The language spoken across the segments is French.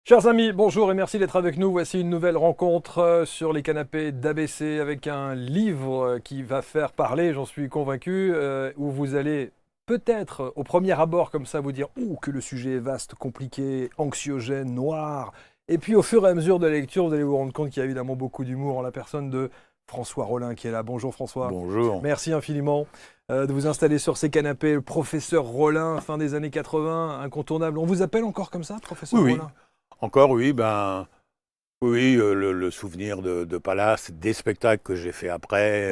Chers amis, bonjour et merci d'être avec nous. Voici une nouvelle rencontre sur les canapés d'ABC avec un livre qui va faire parler, j'en suis convaincu, où vous allez peut-être au premier abord comme ça vous dire « Ouh, que le sujet est vaste, compliqué, anxiogène, noir ». Et puis au fur et à mesure de la lecture, vous allez vous rendre compte qu'il y a évidemment beaucoup d'humour en la personne de François Rollin qui est là. Bonjour François. Bonjour. Merci infiniment de vous installer sur ces canapés. Le professeur Rollin, fin des années 80, incontournable. On vous appelle encore comme ça, professeur Oui, oui. Rollin? Encore, oui, oui, le souvenir de Palace, des spectacles que j'ai fait après,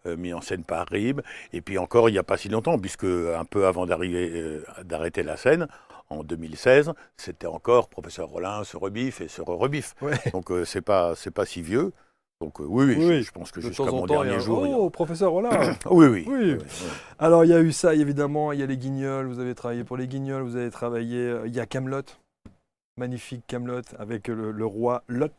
Ouais. mis en scène par Ribes, et puis encore il n'y a pas si longtemps, puisque un peu avant d'arrêter la scène, en 2016, c'était encore Professeur Rollin, ce rebif et ce rebif. Ouais. Donc c'est pas si vieux. Donc oui, oui, Oui, je pense que de jusqu'à temps en mon temps, il y dernier a jour, il y a... Oh, professeur Rollin. Oui, oui. Oui. Oui, oui. Alors, il y a eu ça, évidemment. Il y a les Guignols. Vous avez travaillé pour les Guignols. Vous avez travaillé. Il y a Camelot. Magnifique Camelot avec le roi Lot.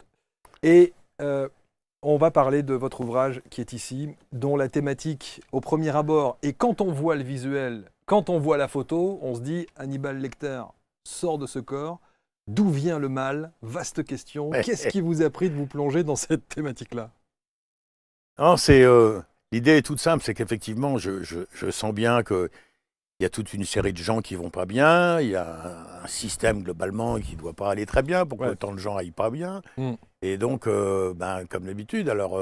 Et on va parler de votre ouvrage qui est ici, dont la thématique, au premier abord, et quand on voit le visuel, quand on voit la photo, on se dit Hannibal Lecter sort de ce corps. D'où vient le mal? Vaste question. Qu'est-ce qui vous a pris de vous plonger dans cette thématique-là? Non, l'idée est toute simple, c'est qu'effectivement, je sens bien qu'il y a toute une série de gens qui vont pas bien, il y a un système globalement qui ne doit pas aller très bien pour que Ouais. autant de gens aillent pas bien. Mm. Et donc, comme d'habitude, alors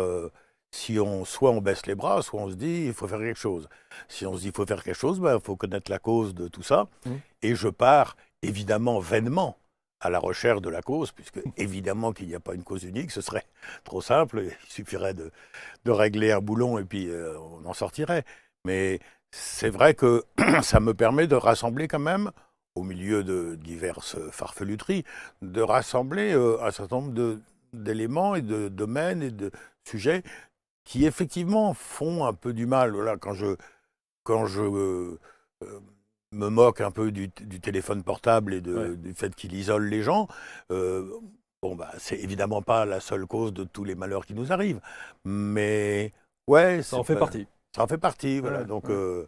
si soit on baisse les bras, soit on se dit il faut faire quelque chose. Si on se dit il faut faire quelque chose, il faut connaître la cause de tout ça. Mm. Et je pars évidemment vainement à la recherche de la cause, puisque évidemment qu'il n'y a pas une cause unique, ce serait trop simple, il suffirait de régler un boulon et puis on en sortirait. Mais c'est vrai que ça me permet de rassembler quand même, au milieu de diverses farfeluteries, de rassembler un certain nombre d'éléments et de domaines et de sujets qui effectivement font un peu du mal. Voilà, quand je me moque un peu du téléphone portable et Ouais. du fait qu'il isole les gens, euh, c'est évidemment pas la seule cause de tous les malheurs qui nous arrivent. Mais ouais, Ça en fait partie. ça en fait partie. Voilà. Ouais,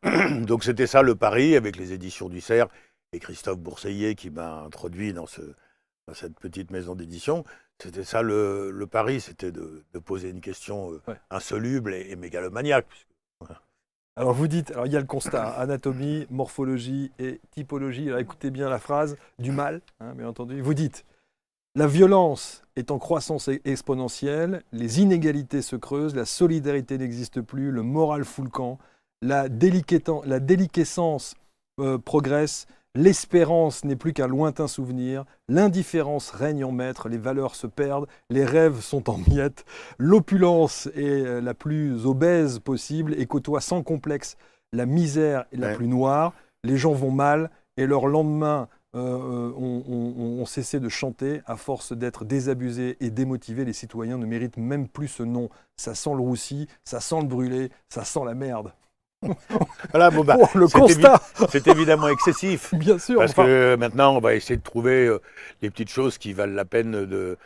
ouais. Donc c'était ça le pari avec les éditions du Cerf et Christophe Bourseillet qui m'a introduit dans cette petite maison d'édition. C'était ça le pari, c'était de poser une question Ouais. insoluble et mégalomaniaque. Voilà. Alors vous dites, alors il y a le constat, anatomie, morphologie et typologie. Alors écoutez bien la phrase du mal, hein, bien entendu. Vous dites, la violence est en croissance exponentielle, les inégalités se creusent, la solidarité n'existe plus, le moral fout le camp, la déliquescence progresse, l'espérance n'est plus qu'un lointain souvenir, l'indifférence règne en maître, les valeurs se perdent, les rêves sont en miettes, l'opulence est la plus obèse possible et côtoie sans complexe la misère la Ouais. plus noire, les gens vont mal et leur lendemain ont cessé de chanter à force d'être désabusés et démotivés. Les citoyens ne méritent même plus ce nom. Ça sent le roussi, ça sent le brûlé, ça sent la merde. Voilà, Oh, le constat, c'est évidemment excessif. bien sûr. Parce Enfin, que maintenant, on va essayer de trouver les petites choses qui valent la peine de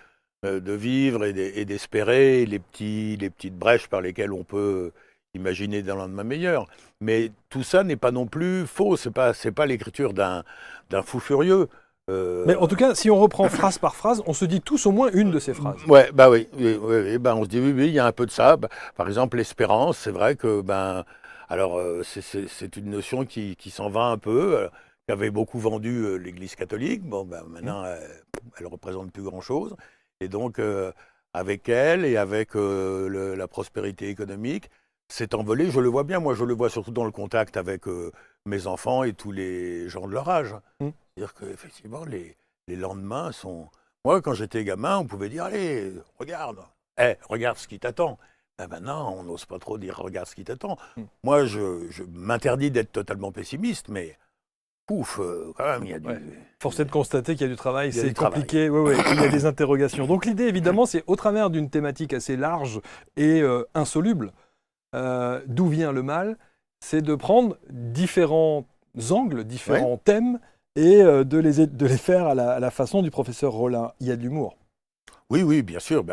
vivre et d'espérer, les petites brèches par lesquelles on peut imaginer d'un lendemain meilleur. Mais tout ça n'est pas non plus faux. C'est pas l'écriture d'un fou furieux. mais en tout cas, si on reprend phrase par phrase, on se dit tous au moins une de ces phrases. Ouais, bah oui, oui, oui, oui, on se dit oui, oui, il y a un peu de ça. Par exemple, l'espérance, c'est vrai que alors c'est une notion qui s'en va un peu, qu'avait beaucoup vendu l'Église catholique. Bon, Mmh. maintenant, elle représente plus grand-chose. Et donc, avec elle et avec la prospérité économique, c'est envolé. Je le vois bien. Moi, je le vois surtout dans le contact avec mes enfants et tous les gens de leur âge. Mmh. C'est-à-dire qu'effectivement, les lendemains sont... Moi, quand j'étais gamin, on pouvait dire, allez, regarde, regarde ce qui t'attend. Maintenant, on n'ose pas trop dire, regarde ce qui t'attend. Mmh. Moi, je m'interdis d'être totalement pessimiste, mais pouf, quand même, il y a du... Ouais. Force est de constater qu'il y a du travail, Il y a c'est du travail. compliqué, ouais, ouais, il y a des interrogations. Donc l'idée, évidemment, c'est au travers d'une thématique assez large et insoluble, d'où vient le mal, c'est de prendre différents angles, Ouais. différents thèmes et de les faire à la façon du professeur Rollin. Il y a de l'humour. Oui, oui, bien sûr.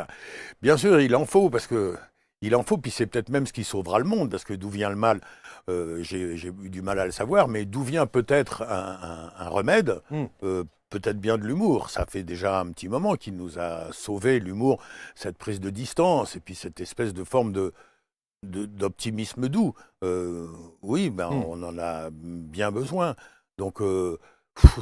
Bien sûr, il en faut, parce que il en faut, puis c'est peut-être même ce qui sauvera le monde, parce que d'où vient le mal, j'ai eu du mal à le savoir, mais d'où vient peut-être un remède, Mm. peut-être bien de l'humour. Ça fait déjà un petit moment qu'il nous a sauvé l'humour, cette prise de distance et puis cette espèce de forme d'optimisme doux. Oui, ben, Hmm. on en a bien besoin. Donc,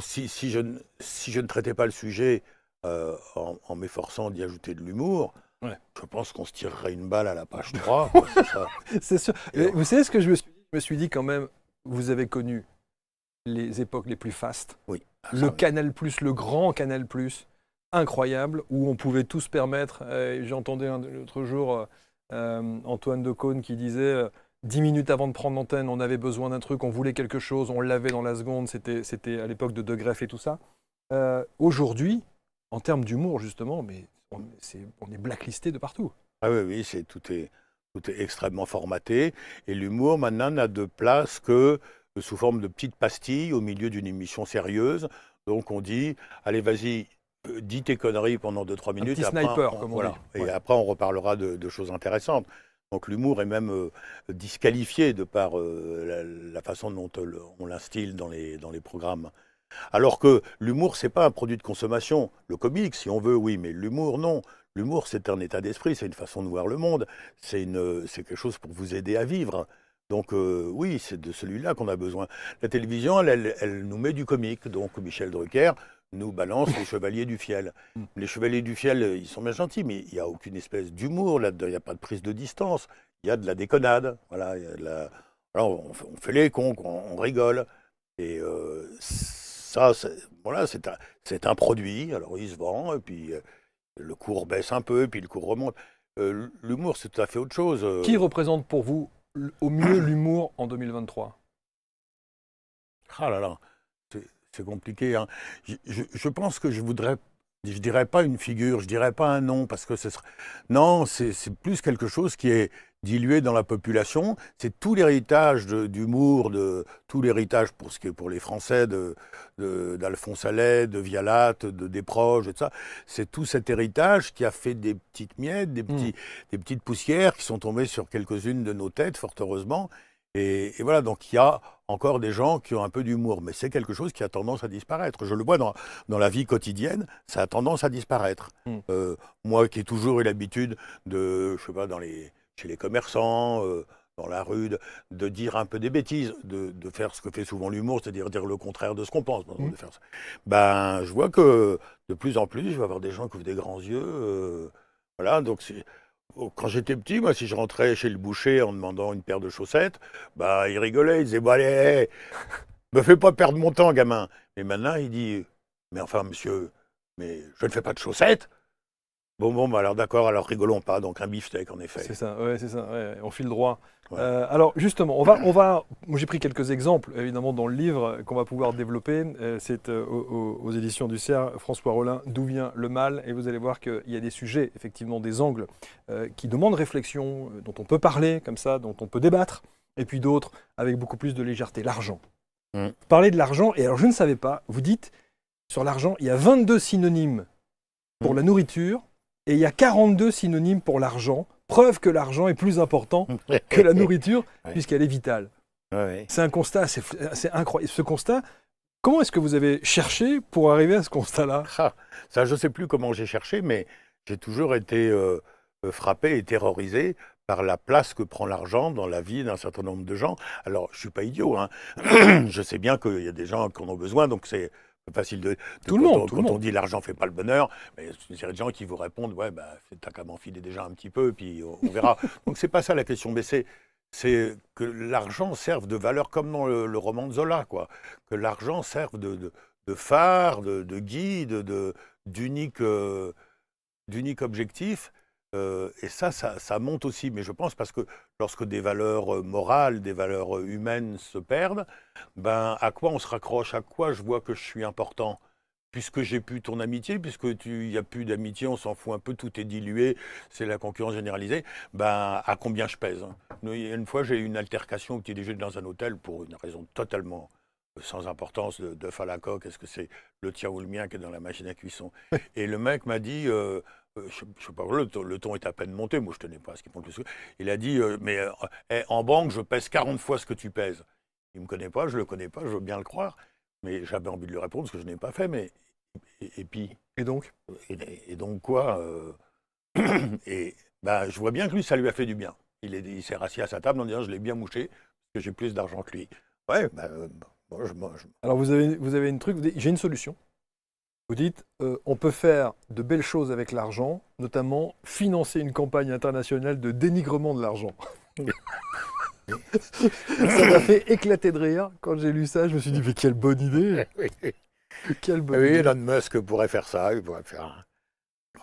si je ne traitais pas le sujet en m'efforçant d'y ajouter de l'humour, Ouais. je pense qu'on se tirerait une balle à la page 3, quoi, c'est ça. C'est sûr. Et Mais vous savez ce que je me suis dit? Je me suis dit quand même, vous avez connu les époques les plus fastes. oui, ah, Le ça, oui. Canal+, le grand Canal+, incroyable, où on pouvait tout se permettre. J'entendais l'autre jour Antoine Decaune qui disait 10 minutes avant de prendre l'antenne, on avait besoin d'un truc, on voulait quelque chose, on l'avait dans la seconde, c'était à l'époque de Greff et tout ça. Aujourd'hui, en termes d'humour justement, mais on est blacklisté de partout. Ah oui, oui, tout est extrêmement formaté. Et l'humour, maintenant, n'a de place que sous forme de petites pastilles au milieu d'une émission sérieuse. Donc on dit, allez, vas-y, dis tes conneries pendant 2 3 minutes. Un petit Et après, sniper, comme on dit. voilà. Et Ouais. après, on reparlera de choses intéressantes. Donc l'humour est même disqualifié de par la façon dont on l'instille dans les programmes. Alors que l'humour, c'est pas un produit de consommation. Le comique, si on veut, oui, mais l'humour, non. L'humour, c'est un état d'esprit, c'est une façon de voir le monde, c'est quelque chose pour vous aider à vivre. Donc oui, c'est de celui-là qu'on a besoin. La télévision, elle nous met du comique. Donc Michel Drucker nous balance les Chevaliers du Fiel. Mm. Les Chevaliers du Fiel, ils sont bien gentils, mais il n'y a aucune espèce d'humour là-dedans. Il n'y a pas de prise de distance. Il y a de la déconnade. Voilà, il y a de la... Alors, on fait les cons, quoi, on rigole. Et ça, voilà, c'est un produit. Alors, il se vend, et puis le cours baisse un peu, et puis le cours remonte. L'humour, c'est tout à fait autre chose. Qui représente pour vous au mieux l'humour en 2023? Ah là là, c'est compliqué, hein. Je pense que je dirais pas une figure, je dirais pas un nom, parce que ce serait... Non, c'est plus quelque chose qui est dilué dans la population. C'est tout l'héritage d'humour, tout l'héritage pour ce qui est pour les Français d'Alphonse Allais, de Vialat, de Desproges, et tout ça. C'est tout cet héritage qui a fait des petites miettes, Mm. des petites poussières qui sont tombées sur quelques-unes de nos têtes, fort heureusement. Et voilà, donc il y a encore des gens qui ont un peu d'humour, mais c'est quelque chose qui a tendance à disparaître. Je le vois dans la vie quotidienne, ça a tendance à disparaître. Mm. Moi qui ai toujours eu l'habitude de, je sais pas, chez les commerçants, dans la rue, de dire un peu des bêtises, de faire ce que fait souvent l'humour, c'est-à-dire dire le contraire de ce qu'on pense. Mm. De faire ça. Ben, je vois que de plus en plus, je vais avoir des gens qui ouvrent des grands yeux. Voilà, donc quand j'étais petit, moi, si je rentrais chez le boucher en demandant une paire de chaussettes, bah, il rigolait, il disait, bon, allez, me fais pas perdre mon temps, gamin. Mais maintenant, il dit, mais enfin, monsieur, mais je ne fais pas de chaussettes. Bon, bah, alors d'accord, alors rigolons pas. Donc un beefsteak, en effet. C'est ça, ouais, c'est ça, ouais, on file droit. Ouais. Alors justement, moi j'ai pris quelques exemples évidemment dans le livre qu'on va pouvoir développer. C'est aux éditions du CERF, François Rollin, D'où vient le mal? Et vous allez voir qu'il y a des sujets, effectivement des angles qui demandent réflexion, dont on peut parler comme ça, dont on peut débattre, et puis d'autres avec beaucoup plus de légèreté. L'argent. Mm. Vous parlez de l'argent, et alors je ne savais pas, vous dites sur l'argent, il y a 22 synonymes pour la nourriture, et il y a 42 synonymes pour l'argent. Preuve que l'argent est plus important que la nourriture, Ouais. puisqu'elle est vitale. Ouais. C'est un constat assez incroyable. Ce constat, comment est-ce que vous avez cherché pour arriver à ce constat-là? Ah, ça, je ne sais plus comment j'ai cherché, mais j'ai toujours été frappé et terrorisé par la place que prend l'argent dans la vie d'un certain nombre de gens. Alors, je ne suis pas idiot, hein. Je sais bien qu'il y a des gens qui en ont besoin, donc c'est facile Tout le monde, tout le quand on monde. dit l'argent fait pas le bonheur, mais c'est une série de gens qui vous répondent, ouais, bah, t'as qu'à m'enfiler déjà un petit peu, puis on verra. Donc, c'est pas ça la question, mais c'est que l'argent serve de valeur comme dans le roman de Zola, quoi. Que l'argent serve de phare, de guide, d'unique objectif. Et ça monte aussi. Mais je pense parce que lorsque des valeurs morales, des valeurs humaines se perdent, ben, à quoi on se raccroche? À quoi je vois que je suis important? Puisque j'ai plus ton amitié, puisque il n'y a plus d'amitié, on s'en fout un peu, tout est dilué, c'est la concurrence généralisée, ben, à combien je pèse? Une fois, j'ai eu une altercation au petit déjeuner dans un hôtel pour une raison totalement sans importance, d'œuf à la coque, est-ce que c'est le tien ou le mien qui est dans la machine à cuisson? Et le mec m'a dit, je sais pas, le ton est à peine monté, moi je tenais pas à ce qu'il monte le sucre. Il a dit, en banque, je pèse 40 fois ce que tu pèses. Il me connaît pas, je le connais pas, je veux bien le croire, mais j'avais envie de lui répondre ce que je n'ai pas fait, mais Et puis, Et donc? et donc quoi Et bah, je vois bien que lui, ça lui a fait du bien. Il s'est rassis à sa table en disant, je l'ai bien mouché, parce que j'ai plus d'argent que lui. Ouais, bah, Alors vous avez une truc, j'ai une solution. Vous dites, on peut faire de belles choses avec l'argent, notamment financer une campagne internationale de dénigrement de l'argent. Ça m'a fait éclater de rire. Quand j'ai lu ça, je me suis dit, mais quelle bonne idée! Quelle bonne Oui, idée! Elon Musk pourrait faire ça. Il pourrait faire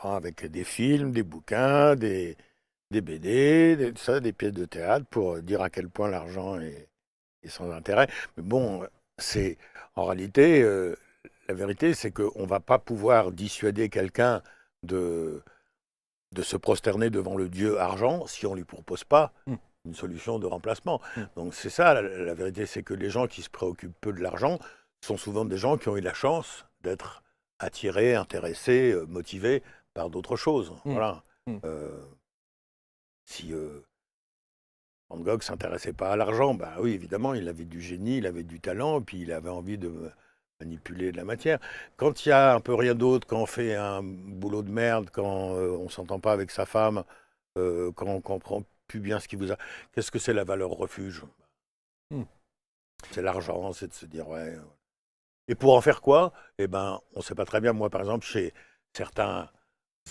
avec des films, des bouquins, des BD, des pièces de théâtre pour dire à quel point l'argent est sans intérêt. Mais bon, c'est en réalité, la vérité, c'est qu'on ne va pas pouvoir dissuader quelqu'un de, de se prosterner devant le dieu argent si on ne lui propose pas Mm. une solution de remplacement. Mm. Donc c'est ça, la vérité, c'est que les gens qui se préoccupent peu de l'argent sont souvent des gens qui ont eu la chance d'être attirés, intéressés, motivés par d'autres choses. Mm. Voilà. Mm. Si Van Gogh ne s'intéressait pas à l'argent, bah oui, évidemment, il avait du génie, il avait du talent, et puis il avait envie de manipuler de la matière. Quand il y a un peu rien d'autre, quand on fait un boulot de merde, quand on s'entend pas avec sa femme, quand on comprend plus bien ce qui vous a... Qu'est-ce que c'est la valeur refuge? Mm. C'est l'argent, c'est de se dire, ouais... Et pour en faire quoi? Eh ben, on ne sait pas très bien. Moi, par exemple, chez certains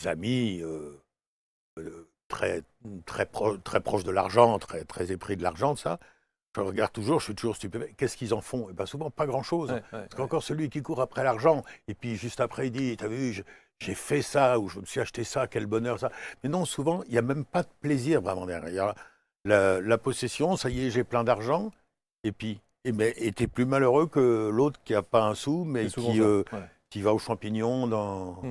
amis très, très proches de l'argent, très, très épris de l'argent, ça, je regarde toujours, je suis toujours stupéfait. Qu'est-ce qu'ils en font? Eh ben, souvent, pas grand-chose. Parce qu'encore celui qui court après l'argent, et puis juste après, il dit, t'as vu, j'ai fait ça, ou je me suis acheté ça, quel bonheur, ça. Mais non, souvent, il n'y a même pas de plaisir vraiment derrière. Il y a la possession, ça y est, j'ai plein d'argent, et puis, et t'es plus malheureux que l'autre qui n'a pas un sou, mais qui va aux champignons dans...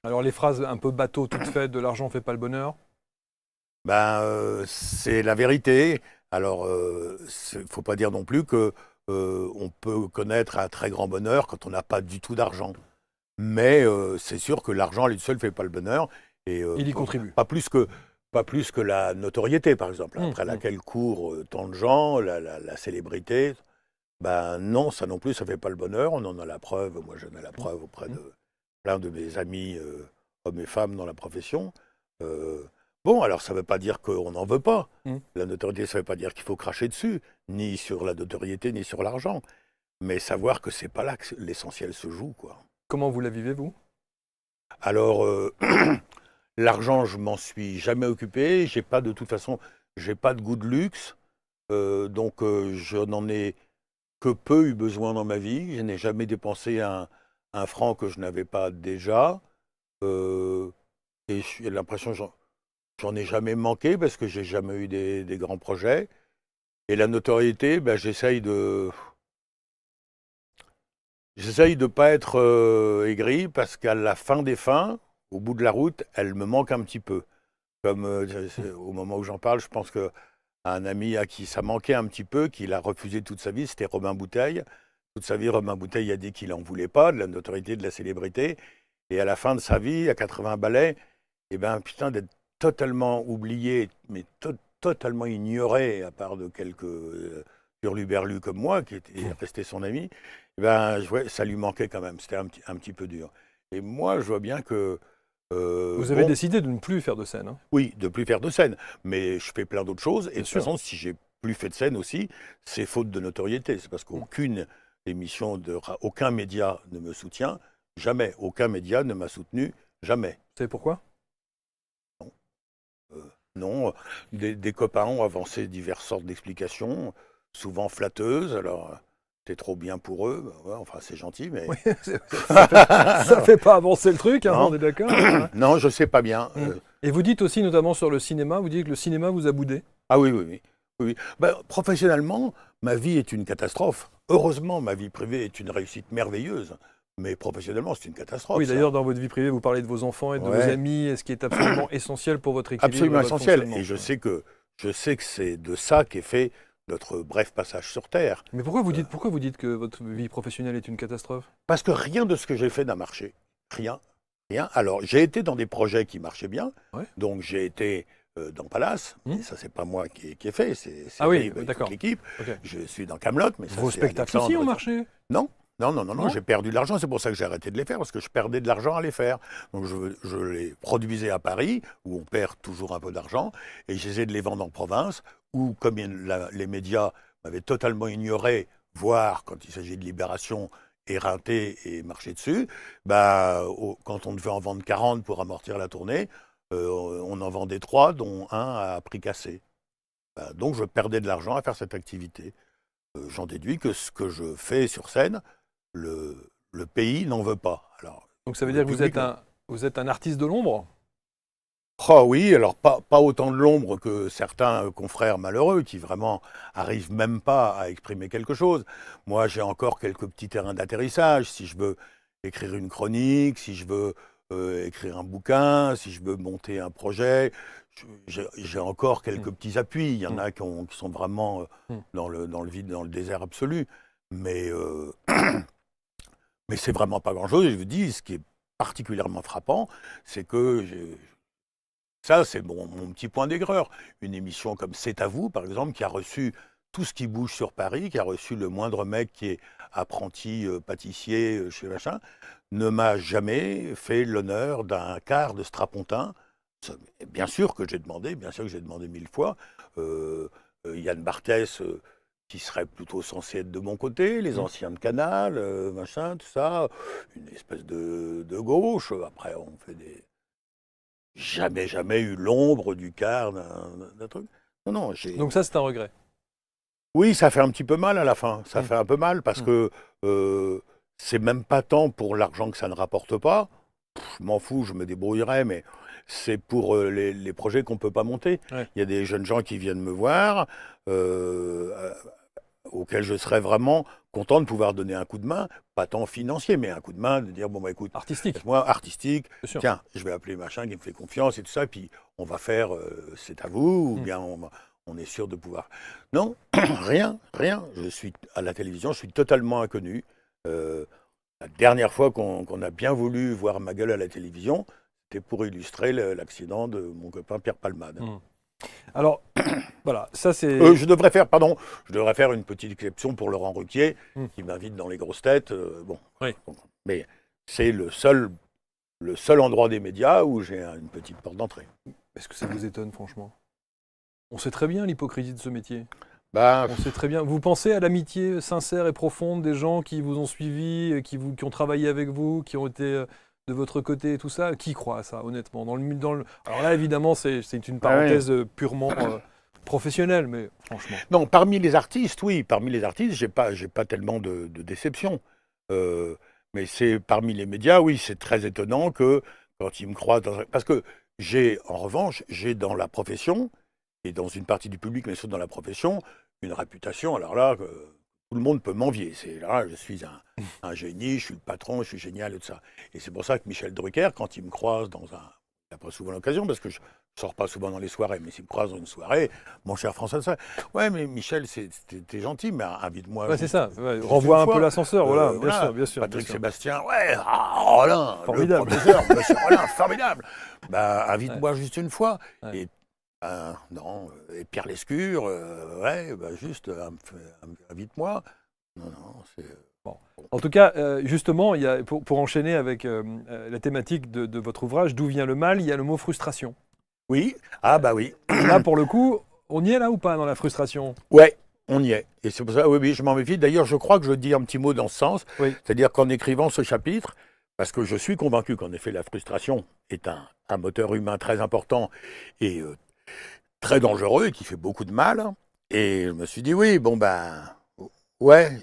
Alors les phrases un peu bateau toutes faites de l'argent fait pas le bonheur. Ben, c'est la vérité. Alors, il ne faut pas dire non plus que on peut connaître un très grand bonheur quand on n'a pas du tout d'argent. Mais c'est sûr que l'argent à lui seul ne fait pas le bonheur. Et, Il y contribue. Pas plus que la notoriété, par exemple, après laquelle courent tant de gens, la célébrité. Ben non, ça non plus, ça ne fait pas le bonheur. On en a la preuve. Moi, j'en ai la preuve auprès de plein de mes amis, hommes et femmes dans la profession. Bon, alors ça ne veut pas dire qu'on n'en veut pas. La notoriété, ça ne veut pas dire qu'il faut cracher dessus, ni sur la notoriété, ni sur l'argent. Mais savoir que c'est pas là que l'essentiel se joue, quoi. Comment vous la vivez, vous? Alors, l'argent, je m'en suis jamais occupé. J'ai pas de toute façon, j'ai pas de goût de luxe. Donc, je n'en ai que peu eu besoin dans ma vie. Je n'ai jamais dépensé un franc que je n'avais pas déjà. Et j'ai l'impression que j'en ai jamais manqué parce que j'ai jamais eu des grands projets. Et la notoriété, ben, j'essaye de pas être aigri parce qu'à la fin des fins, au bout de la route, elle me manque un petit peu. Comme au moment où j'en parle, je pense que un ami à qui ça manquait un petit peu, qu'il a refusé toute sa vie, c'était Robin Bouteille. Toute sa vie, Robin Bouteille a dit qu'il n'en voulait pas, de la notoriété, de la célébrité. Et à la fin de sa vie, à 80 balais, eh ben, putain, d'être totalement oublié, mais totalement ignoré, à part de quelques hurluberlus comme moi, qui étaient restés son ami, eh ben, ça lui manquait quand même. C'était un petit peu dur. Et moi, je vois bien que... vous avez décidé de ne plus faire de scène. Hein. Oui, de plus faire de scène. Mais je fais plein d'autres choses. Et de toute sûr. façon, si j'ai plus fait de scène aussi, c'est faute de notoriété. C'est parce qu'aucune émission, aucun média ne me soutient. Jamais. Aucun média ne m'a soutenu. Jamais. Vous savez pourquoi? Non. Des copains ont avancé diverses sortes d'explications, souvent flatteuses. Alors, c'est trop bien pour eux. Ouais, enfin, c'est gentil, mais... Oui, ça fait pas avancer le truc, hein, on est d'accord. Non, je sais pas bien. Et vous dites aussi, notamment sur le cinéma, vous dites que le cinéma vous a boudé. Ah oui. Ben, professionnellement, ma vie est une catastrophe. Heureusement, ma vie privée est une réussite merveilleuse. Mais professionnellement, c'est une catastrophe. Oui, d'ailleurs, dans votre vie privée, vous parlez de vos enfants et de vos amis, ce qui est absolument essentiel pour votre équilibre. Absolument essentiel. Et je sais que c'est de ça qu'est fait notre bref passage sur Terre. Mais pourquoi vous dites que votre vie professionnelle est une catastrophe? Parce que rien de ce que j'ai fait n'a marché. Rien. Alors, j'ai été dans des projets qui marchaient bien. Ouais. Donc, j'ai été dans Palace. Et ça, c'est pas moi qui ai fait. C'est d'accord. L'équipe. Okay. Je suis dans Kaamelott. Mais ça, vos spectacles aussi ont marché? Non. Non. j'ai perdu de l'argent, c'est pour ça que j'ai arrêté de les faire, parce que je perdais de l'argent à les faire. Donc je les produisais à Paris, où on perd toujours un peu d'argent, et j'essayais de les vendre en province, où comme les médias m'avaient totalement ignoré, voire quand il s'agit de Libération, éreinté et marché dessus, quand on devait en vendre 40 pour amortir la tournée, on en vendait 3, dont un à prix cassé. Donc je perdais de l'argent à faire cette activité. J'en déduis que ce que je fais sur scène, le pays n'en veut pas. Alors, Donc ça veut dire que vous êtes un artiste de l'ombre? oh oui, alors pas autant de l'ombre que certains confrères malheureux qui vraiment arrivent même pas à exprimer quelque chose. Moi, j'ai encore quelques petits terrains d'atterrissage. Si je veux écrire une chronique, si je veux écrire un bouquin, si je veux monter un projet, j'ai encore quelques petits appuis. Il y en a qui sont vraiment dans le vide, dans le désert absolu. Mais c'est vraiment pas grand-chose. Et je vous dis, ce qui est particulièrement frappant, c'est que ça, c'est mon petit point d'aigreur. Une émission comme C'est à vous, par exemple, qui a reçu tout ce qui bouge sur Paris, qui a reçu le moindre mec qui est apprenti pâtissier chez machin, ne m'a jamais fait l'honneur d'un quart de strapontin. Bien sûr que j'ai demandé 1000 fois. Yann Barthès, qui serait plutôt censé être de mon côté, les anciens de Canal, machin, tout ça, une espèce de gauche. Après, on fait des... Jamais eu l'ombre du quart d'un truc. Non, Donc ça, c'est un regret. Oui, ça fait un petit peu mal à la fin. Ça fait un peu mal parce que c'est même pas tant pour l'argent que ça ne rapporte pas. Je m'en fous, je me débrouillerai, mais c'est pour les projets qu'on ne peut pas monter. Ouais. Il y a des jeunes gens qui viennent me voir, auxquels je serais vraiment content de pouvoir donner un coup de main, pas tant financier, mais un coup de main, de dire, bon, écoute, Artistique. moi, artistique, Bien sûr. tiens, je vais appeler machin qui me fait confiance et tout ça, puis on va faire C'est à vous, ou bien on est sûr de pouvoir. Non, rien. Je suis à la télévision, je suis totalement inconnu. La dernière fois qu'on a bien voulu voir ma gueule à la télévision, c'était pour illustrer l'accident de mon copain Pierre Palmade. Alors, voilà, ça c'est... Je devrais faire une petite exception pour Laurent Ruquier, qui m'invite dans les grosses têtes. Oui. Mais c'est le seul endroit des médias où j'ai une petite porte d'entrée. Est-ce que ça vous étonne, franchement? On sait très bien l'hypocrisie de ce métier. On sait très bien. Vous pensez à l'amitié sincère et profonde des gens qui vous ont suivi, qui ont travaillé avec vous, qui ont été de votre côté et tout ça? Qui croit à ça, honnêtement? Alors là, évidemment, c'est une parenthèse purement professionnelle, mais franchement. Non, parmi les artistes, oui. Parmi les artistes, j'ai pas tellement de déception. Mais c'est parmi les médias, oui, c'est très étonnant que quand ils me croient... Parce que en revanche, j'ai dans la profession, et dans une partie du public, mais surtout dans la profession, une réputation, alors là, tout le monde peut m'envier. Là, je suis un génie, je suis le patron, je suis génial et tout ça. Et c'est pour ça que Michel Drucker, quand il me croise il n'a pas souvent l'occasion, parce que je ne sors pas souvent dans les soirées, mais s'il me croise dans une soirée, mon cher François, ouais, mais Michel, t'es gentil, mais invite-moi. Ouais, c'est ça, renvoie un peu l'ascenseur, voilà, bien sûr. Patrick Sébastien, ouais, Rollin, formidable. Le professeur, monsieur Rollin, formidable. Invite-moi juste une fois. Ouais. Et non, et Pierre Lescure, juste invite-moi. Non, c'est... Bon. En tout cas, justement, pour enchaîner avec la thématique de votre ouvrage, D'où vient le mal, il y a le mot frustration. Oui, oui. Là, pour le coup, on y est là ou pas dans la frustration? Ouais, on y est. Et c'est pour ça, oui, je m'en méfie. D'ailleurs, je crois que je dis un petit mot dans ce sens. Oui. C'est-à-dire qu'en écrivant ce chapitre, parce que je suis convaincu qu'en effet, la frustration est un moteur humain très important et très dangereux et qui fait beaucoup de mal. Et je me suis dit, oui, ouais,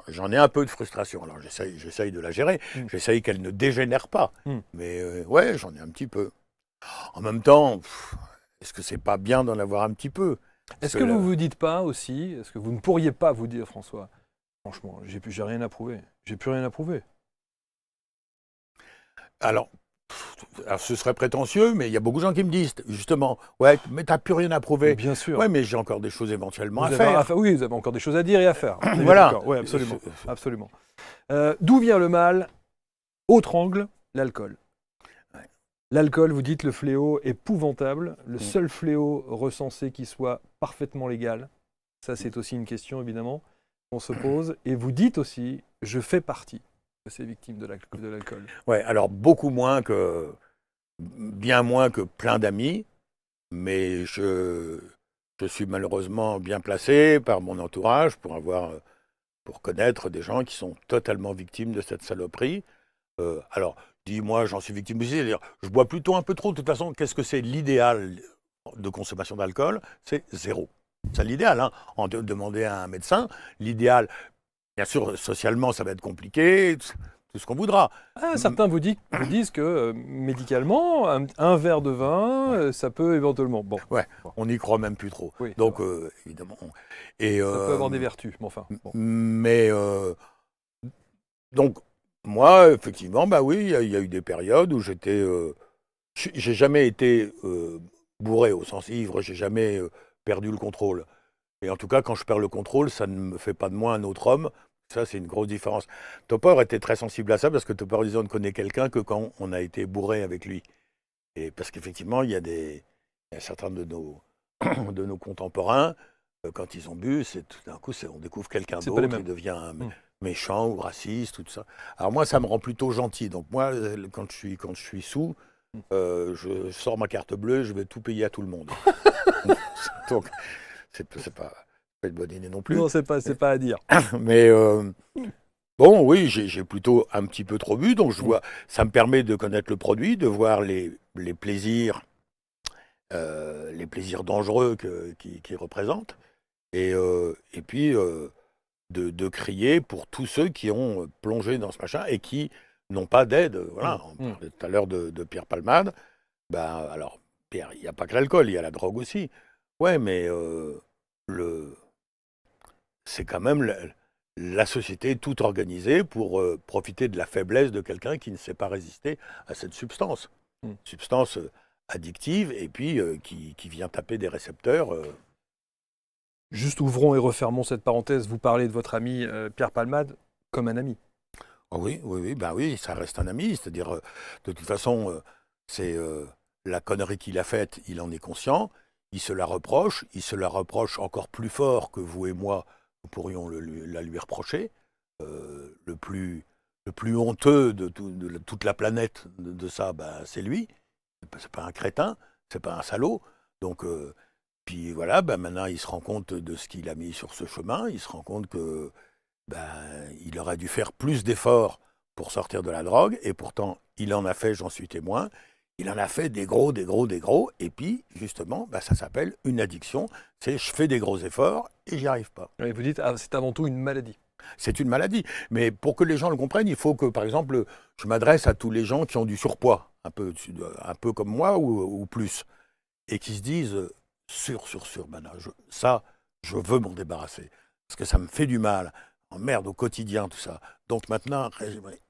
j'en ai un peu de frustration. Alors j'essaye de la gérer, j'essaye qu'elle ne dégénère pas. Mais ouais, j'en ai un petit peu. En même temps, est-ce que c'est pas bien d'en avoir un petit peu? Est-ce que vous vous dites pas aussi, est-ce que vous ne pourriez pas vous dire, François, franchement, j'ai rien à prouver, j'ai plus rien à prouver? Alors, ce serait prétentieux, mais il y a beaucoup de gens qui me disent, justement, ouais, mais t'as plus rien à prouver. Bien sûr. Ouais, mais j'ai encore des choses éventuellement à faire. Oui, vous avez encore des choses à dire et à faire. Voilà. Oui, absolument. Absolument. D'où vient le mal? Autre angle, l'alcool. Ouais. L'alcool, vous dites, le fléau épouvantable, le seul fléau recensé qui soit parfaitement légal. Ça, c'est aussi une question, évidemment, qu'on se pose. Et vous dites aussi, je fais partie de ces victimes de l'alcool. Ouais, alors bien moins que plein d'amis, mais je suis malheureusement bien placé par mon entourage pour connaître des gens qui sont totalement victimes de cette saloperie. Alors, dis-moi, j'en suis victime aussi, c'est-à-dire, je bois plutôt un peu trop. De toute façon, qu'est-ce que c'est l'idéal de consommation d'alcool? C'est 0. C'est l'idéal, hein. Demander à un médecin, l'idéal, bien sûr, socialement, ça va être compliqué, tout ce qu'on voudra. Certains vous disent que médicalement, un verre de vin, Ouais. ça peut éventuellement. Bon, Ouais, bon, on n'y croit même plus trop. oui, Donc, évidemment. Et, ça peut avoir des vertus, mais enfin. Bon. Mais, donc, moi, effectivement, bah oui, il y a eu des périodes où j'ai jamais été bourré au sens ivre, j'ai jamais perdu le contrôle. Et en tout cas, quand je perds le contrôle, ça ne me fait pas de moi un autre homme. Ça, c'est une grosse différence. Topor était très sensible à ça parce que Topor disait on ne connaît quelqu'un que quand on a été bourré avec lui. Et parce qu'effectivement, il y a certains de nos contemporains, quand ils ont bu, tout d'un coup, on découvre quelqu'un C'est pas les d'autre, mêmes. il devient méchant ou raciste, tout ça. Alors moi, ça me rend plutôt gentil. Donc moi, quand je suis sous, je sors ma carte bleue, je vais tout payer à tout le monde. Donc, c'est pas une bonne idée non plus. Non, c'est pas à dire. Mais bon, oui, j'ai plutôt un petit peu trop bu, donc ça me permet de connaître le produit, de voir les plaisirs dangereux qu'il représente, et puis de crier pour tous ceux qui ont plongé dans ce machin et qui n'ont pas d'aide. Voilà, on parlait tout à l'heure de Pierre Palmade. Ben, alors, Pierre, il n'y a pas que l'alcool, il y a la drogue aussi. Ouais, mais c'est quand même la société toute organisée pour profiter de la faiblesse de quelqu'un qui ne sait pas résister à cette substance. Substance addictive et puis qui vient taper des récepteurs. Juste ouvrons et refermons cette parenthèse. Vous parlez de votre ami Pierre Palmade comme un ami. Oh oui, ben oui, ça reste un ami. C'est-à-dire, de toute façon, c'est la connerie qu'il a faite, il en est conscient. Il se la reproche encore plus fort que vous et moi, nous pourrions la lui reprocher. Le plus honteux de toute la planète de ça, ben, c'est lui. C'est pas un crétin, c'est pas un salaud. Donc, puis voilà, ben maintenant il se rend compte de ce qu'il a mis sur ce chemin. Il se rend compte que il aurait dû faire plus d'efforts pour sortir de la drogue. Et pourtant, il en a fait, j'en suis témoin. Il en a fait des gros. Et puis, justement, ça s'appelle une addiction. C'est je fais des gros efforts et j'y arrive pas. Et vous dites, c'est avant tout une maladie. C'est une maladie. Mais pour que les gens le comprennent, il faut que, par exemple, je m'adresse à tous les gens qui ont du surpoids, un peu comme moi ou plus, et qui se disent je veux m'en débarrasser. Parce que ça me fait du mal. En merde au quotidien, tout ça. Donc maintenant,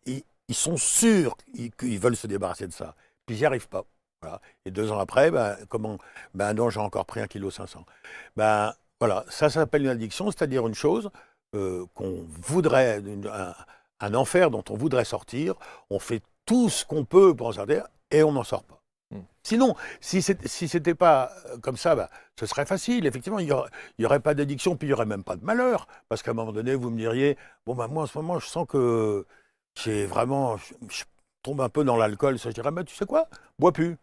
ils sont sûrs qu'ils veulent se débarrasser de ça. Puis ils n'y arrivent pas. Voilà. Et 2 ans après, non, j'ai encore pris 1,5 kg. Voilà, ça s'appelle une addiction, c'est-à-dire une chose qu'on voudrait, un enfer dont on voudrait sortir. On fait tout ce qu'on peut pour en sortir et on n'en sort pas. Sinon, si c'était pas comme ça, ce serait facile. Effectivement, il y aurait pas d'addiction, puis il y aurait même pas de malheur. Parce qu'à un moment donné, vous me diriez, moi en ce moment, je sens que je tombe un peu dans l'alcool. Ça, je dirais, tu sais quoi, bois plus.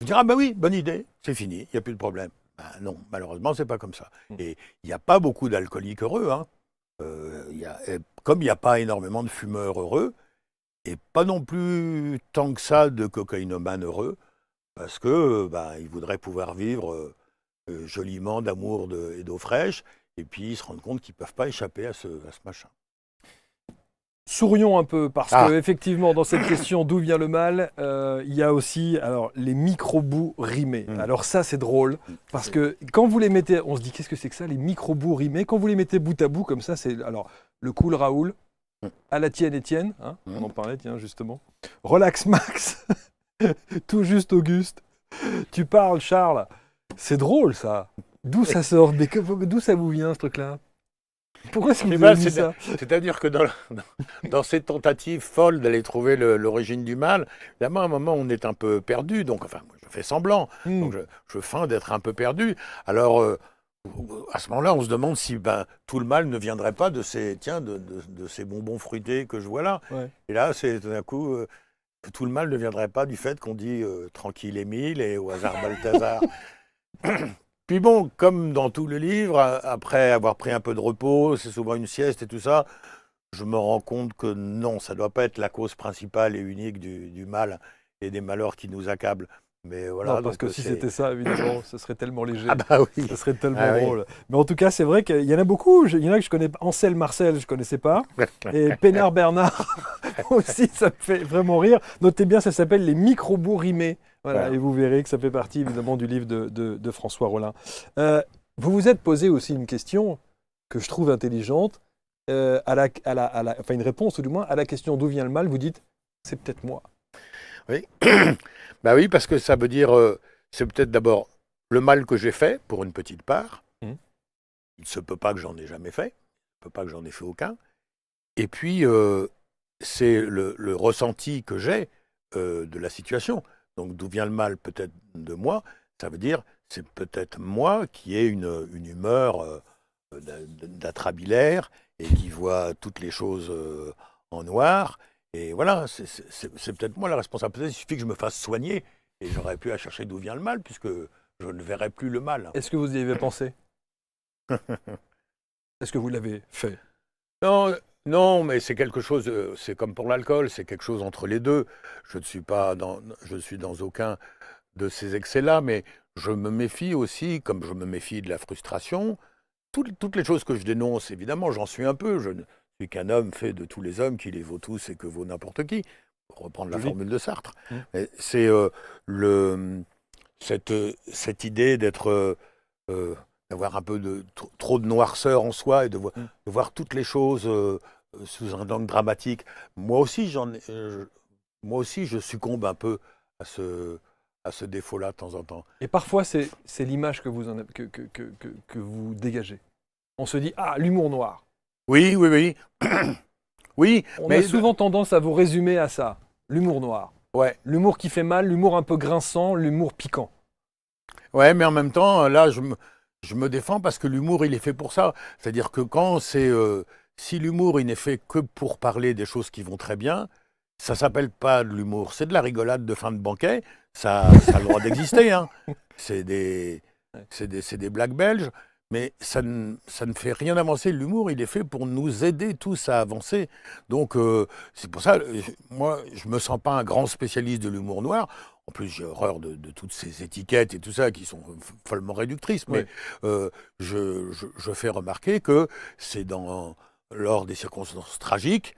Je dirais, oui, bonne idée, c'est fini, il n'y a plus de problème. Non, malheureusement, c'est pas comme ça. Et il n'y a pas beaucoup d'alcooliques heureux, hein. Comme il n'y a pas énormément de fumeurs heureux, et pas non plus tant que ça de cocaïnomanes heureux, parce que ils voudraient pouvoir vivre joliment d'amour et d'eau fraîche, et puis ils se rendent compte qu'ils ne peuvent pas échapper à ce machin. Sourions un peu, parce que effectivement, dans cette question d'où vient le mal, il y a aussi les micro-bouts rimés. Alors ça, c'est drôle, parce que quand vous les mettez, on se dit, qu'est-ce que c'est que ça, les micro-bouts rimés? Quand vous les mettez bout à bout, comme ça, c'est le cool Raoul, à la tienne Étienne, hein, on en parlait, tiens, justement. Relax Max, tout juste Auguste. Tu parles, Charles. C'est drôle, ça. D'où ça sort? D'où ça vous vient, ce truc-là? Pourquoi est-ce que vous avez dit ça? C'est-à-dire que dans ces tentatives folles d'aller trouver l'origine du mal, évidemment, à un moment, on est un peu perdu. Donc, moi, je fais semblant. Donc, je feins d'être un peu perdu. Alors, À ce moment-là, on se demande si tout le mal ne viendrait pas de ces, de ces bonbons fruités que je vois là. Ouais. Et là, c'est tout d'un coup, tout le mal ne viendrait pas du fait qu'on dit tranquille Émile et au hasard Balthazar. Puis bon, comme dans tout le livre, après avoir pris un peu de repos, c'est souvent une sieste et tout ça, je me rends compte que non, ça ne doit pas être la cause principale et unique du mal et des malheurs qui nous accablent. Mais Non, voilà, parce donc que si c'était ça, évidemment, ce serait tellement Ah léger. bah oui. Ce serait tellement Ah oui. drôle. Mais en tout cas, c'est vrai qu'il y en a beaucoup. Il y en a que je connais. Ansel Marcel, je ne connaissais pas. Et Pénard Bernard aussi, ça me fait vraiment rire. Notez bien, ça s'appelle Les micro-bouts rimés. Voilà, Voilà. et vous verrez que ça fait partie évidemment du livre de François Rollin. Vous vous êtes posé aussi une question que je trouve intelligente, enfin une réponse tout du moins à la question d'où vient le mal. Vous dites, c'est peut-être moi. Oui. Bah oui, parce que ça veut dire, c'est peut-être d'abord le mal que j'ai fait, pour une petite part. Mhm. Il ne se peut pas que j'en ai jamais fait. Il ne peut pas que j'en ai fait aucun. Et puis, c'est le ressenti que j'ai de la situation. Donc, d'où vient le mal peut-être de moi, ça veut dire, c'est peut-être moi qui ai une humeur d'atrabilaire et qui voit toutes les choses en noir. Et voilà, c'est peut-être moi la responsable. Peut-être il suffit que je me fasse soigner et j'aurais pu à chercher d'où vient le mal, puisque je ne verrai plus le mal. Est-ce que vous y avez pensé? Est-ce que vous l'avez fait? Non, non, mais c'est quelque chose, c'est comme pour l'alcool, c'est quelque chose entre les deux. Je suis dans aucun de ces excès-là, mais je me méfie aussi, comme je me méfie de la frustration. Toutes les choses que je dénonce, évidemment, j'en suis un peu. Je ne suis qu'un homme fait de tous les hommes qui les vaut tous et que vaut n'importe qui, pour reprendre la Joli. formule de Sartre. Mm. Mais c'est le, cette idée euh, d'avoir un peu trop de noirceur en soi et Mm. de voir toutes les choses sous un angle dramatique. Moi aussi, moi aussi, je succombe un peu à à ce défaut-là de temps en temps. Et parfois, c'est l'image que que vous dégagez. On se dit, ah, l'humour noir. Oui, oui, oui. Oui, On a mais souvent tendance à vous résumer à ça. L'humour noir. ouais. L'humour qui fait mal, l'humour un peu grinçant, l'humour piquant. Ouais, mais en même temps, là, je me défends parce que l'humour, il est fait pour ça. C'est-à-dire que si l'humour, il n'est fait que pour parler des choses qui vont très bien, ça s'appelle pas de l'humour. C'est de la rigolade de fin de banquet. Ça a le droit d'exister, hein. C'est des, Ouais. c'est des blagues belges. Mais ça ne fait rien avancer. L'humour, il est fait pour nous aider tous à avancer. Donc, c'est pour ça, moi, je me sens pas un grand spécialiste de l'humour noir. En plus, j'ai horreur de toutes ces étiquettes et tout ça qui sont follement réductrices. Mais Ouais. je fais remarquer que c'est lors des circonstances tragiques,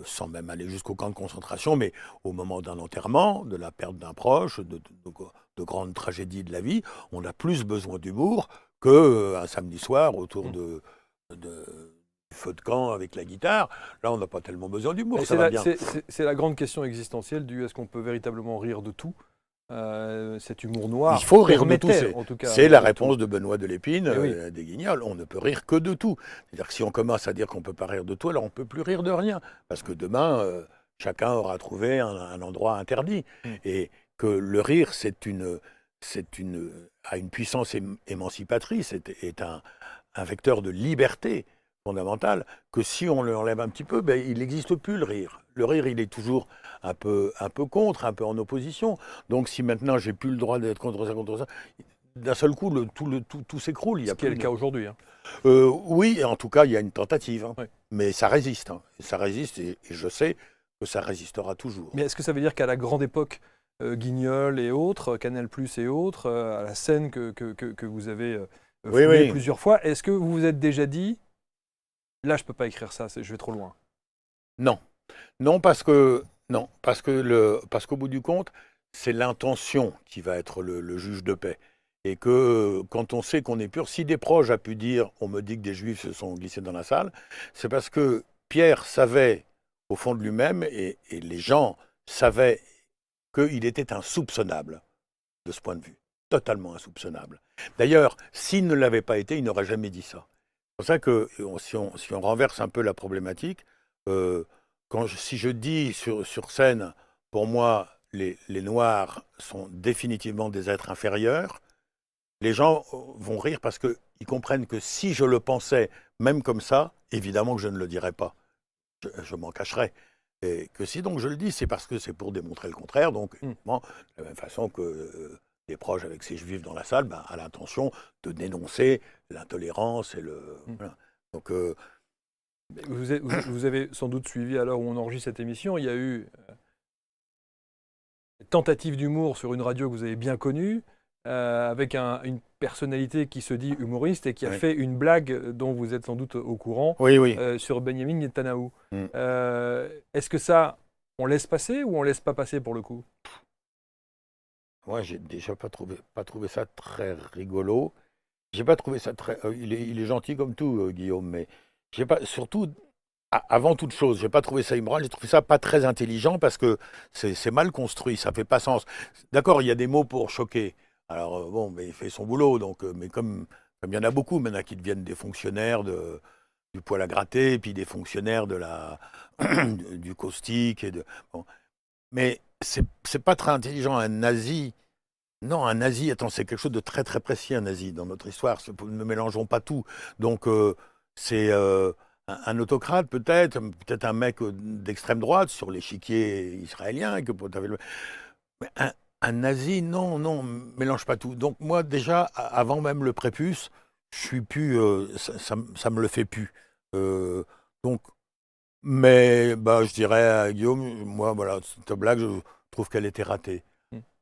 sans même aller jusqu'au camp de concentration, mais au moment d'un enterrement, de la perte d'un proche, de grandes tragédies de la vie, on a plus besoin d'humour qu'un samedi soir autour du feu de camp avec la guitare. Là, on n'a pas tellement besoin d'humour, Et ça va bien. c'est la grande question existentielle du est-ce qu'on peut véritablement rire de tout? Cet humour noir Il faut rire de tout. permettait, en tout cas, C'est la de réponse tout. de Benoît de Lépine, Eh oui. des Guignols. On ne peut rire que de tout. C'est-à-dire que si on commence à dire qu'on ne peut pas rire de tout, alors on ne peut plus rire de rien. Parce que demain, chacun aura trouvé un endroit interdit. Mm. Et que le rire, a une puissance émancipatrice, est un vecteur de liberté fondamentale, que si on l'enlève un petit peu, ben, il n'existe plus le rire. Le rire, il est toujours un peu contre, un peu en opposition. Donc si maintenant j'ai plus le droit d'être contre ça, d'un seul coup, tout s'écroule. Il y Ce a qui est plus le cas aujourd'hui. Hein. Oui, en tout cas, il y a une tentative. Hein. Oui. Mais ça résiste. Hein. Ça résiste et je sais que ça résistera toujours. Mais est-ce que ça veut dire qu'à la grande époque, Guignol et autres, Canal+ et autres, à la scène que vous avez Oui, foulée oui. plusieurs fois, est-ce que vous vous êtes déjà dit, là, je ne peux pas écrire ça, je vais trop loin? Non. Non, parce qu'au bout du compte, c'est l'intention qui va être le juge de paix. Et que quand on sait qu'on est pur, si des proches a pu dire, on me dit que des juifs se sont glissés dans la salle, c'est parce que Pierre savait au fond de lui-même, et les gens savaient qu'il était insoupçonnable de ce point de vue, totalement insoupçonnable. D'ailleurs, s'il ne l'avait pas été, il n'aurait jamais dit ça. C'est pour ça que si on renverse un peu la problématique, si je dis sur scène, pour moi, les Noirs sont définitivement des êtres inférieurs, les gens vont rire parce que ils comprennent que si je le pensais, même comme ça, évidemment que je ne le dirais pas. Je m'en cacherais. Et que si donc je le dis, c'est parce que c'est pour démontrer le contraire. Donc, évidemment, de la même façon que des proches avec ces juifs dans la salle, ben, a l'intention de dénoncer l'intolérance et le. Voilà. Donc, Vous avez sans doute suivi à l'heure où on enregistre cette émission, il y a eu une tentative d'humour sur une radio que vous avez bien connue, avec une personnalité qui se dit humoriste et qui a oui. fait une blague dont vous êtes sans doute au courant Oui, oui. sur Benjamin Netanyahou. Mm. Est-ce que ça, on laisse passer ou on laisse pas passer pour le coup? Moi, j'ai déjà pas trouvé ça très rigolo. J'ai pas trouvé ça très. Il est gentil comme tout, Guillaume, mais j'ai pas. Surtout, avant toute chose, j'ai pas trouvé ça immoral. J'ai trouvé ça pas très intelligent parce que c'est mal construit. Ça fait pas sens. D'accord, il y a des mots pour choquer. Alors bon, mais il fait son boulot. Donc, mais comme il y en a beaucoup maintenant qui deviennent des fonctionnaires du poil à gratter, et puis des fonctionnaires de la du caustique bon. Mais c'est pas très intelligent. Un nazi. Non, un nazi, attends, c'est quelque chose de très très précis, un nazi, dans notre histoire. Ne mélangeons pas tout. Donc, c'est un autocrate, peut-être un mec d'extrême droite sur l'échiquier israélien. Mais un nazi, non, non, mélange pas tout. Donc, moi, déjà, avant même le prépuce, je suis plus. Ça me le fait plus. Donc, mais bah, je dirais à Guillaume, moi, voilà, cette blague, je trouve qu'elle était ratée.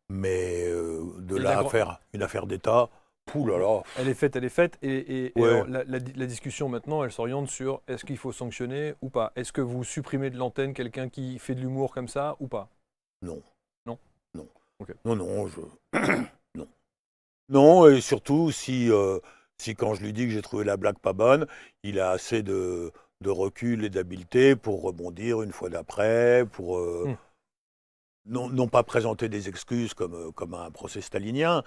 Mais de là à faire une affaire d'État, pouh là là. Elle est faite, elle est faite. Et Ouais. alors, la discussion maintenant, elle s'oriente sur est-ce qu'il faut sanctionner ou pas? Est-ce que vous supprimez de l'antenne quelqu'un qui fait de l'humour comme ça ou pas? Non. Non. Non. Okay. Non, non, non. Non, et surtout si quand je lui dis que j'ai trouvé la blague pas bonne, il a assez de recul et d'habileté pour rebondir une fois d'après, pour non pas présenter des excuses comme un procès stalinien,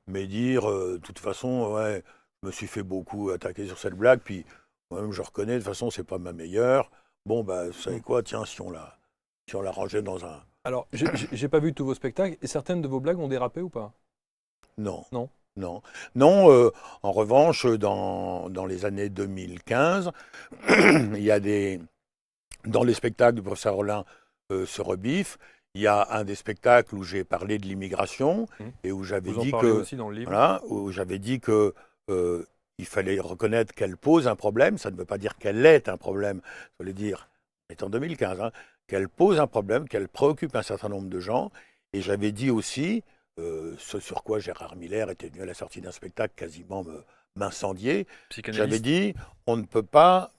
mais dire, de toute façon, ouais, je me suis fait beaucoup attaquer sur cette blague, puis moi-même je reconnais, de toute façon, c'est pas ma meilleure. Bon, bah, vous savez quoi, tiens, si on la rangeait dans un... Alors, j'ai pas vu tous vos spectacles, et certaines de vos blagues ont dérapé ou pas? Non. Non. Non. Non, en revanche, dans les années 2015, il y a dans les spectacles du professeur Rollin se rebiffe, il y a un des spectacles où j'ai parlé de l'immigration et où j'avais dit que aussi dans le livre. Voilà, où j'avais dit que il fallait reconnaître qu'elle pose un problème. Ça ne veut pas dire qu'elle est un problème. Ça veut dire, c'est en 2015, hein, qu'elle pose un problème, qu'elle préoccupe un certain nombre de gens. Et j'avais dit aussi ce sur quoi Gérard Miller était venu à la sortie d'un spectacle quasiment m'incendier. J'avais dit, on ne peut pas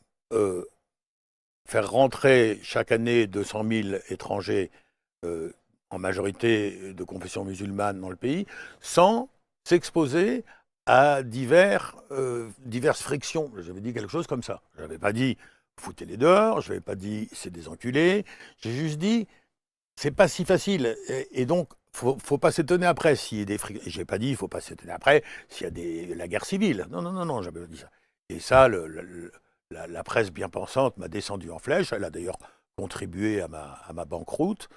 faire rentrer chaque année 200 000 étrangers en majorité de confession musulmane dans le pays, sans s'exposer à diverses frictions. J'avais dit quelque chose comme ça. Je n'avais pas dit foutez-les dehors, je n'avais pas dit c'est des enculés, j'ai juste dit c'est pas si facile. Et donc, faut pas s'étonner après s'il y a des frictions. J'ai pas dit il faut pas s'étonner après s'il y a la guerre civile. Non, non, non, non, j'avais dit ça. Et ça, la presse bien pensante m'a descendu en flèche. Elle a d'ailleurs contribué à ma banqueroute.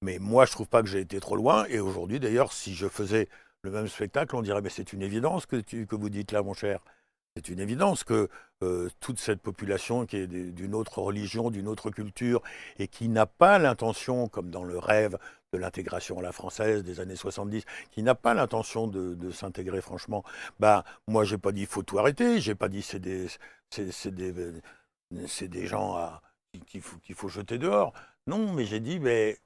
Mais moi, je trouve pas que j'ai été trop loin. Et aujourd'hui, d'ailleurs, si je faisais le même spectacle, on dirait mais c'est une évidence que vous dites là, mon cher. C'est une évidence que toute cette population qui est d'une autre religion, d'une autre culture, et qui n'a pas l'intention, comme dans le rêve de l'intégration à la française des années 70, qui n'a pas l'intention de s'intégrer franchement, bah, moi, j'ai pas dit il faut tout arrêter, j'ai pas dit c'est des gens qu'il faut jeter dehors. Non, mais j'ai dit, mais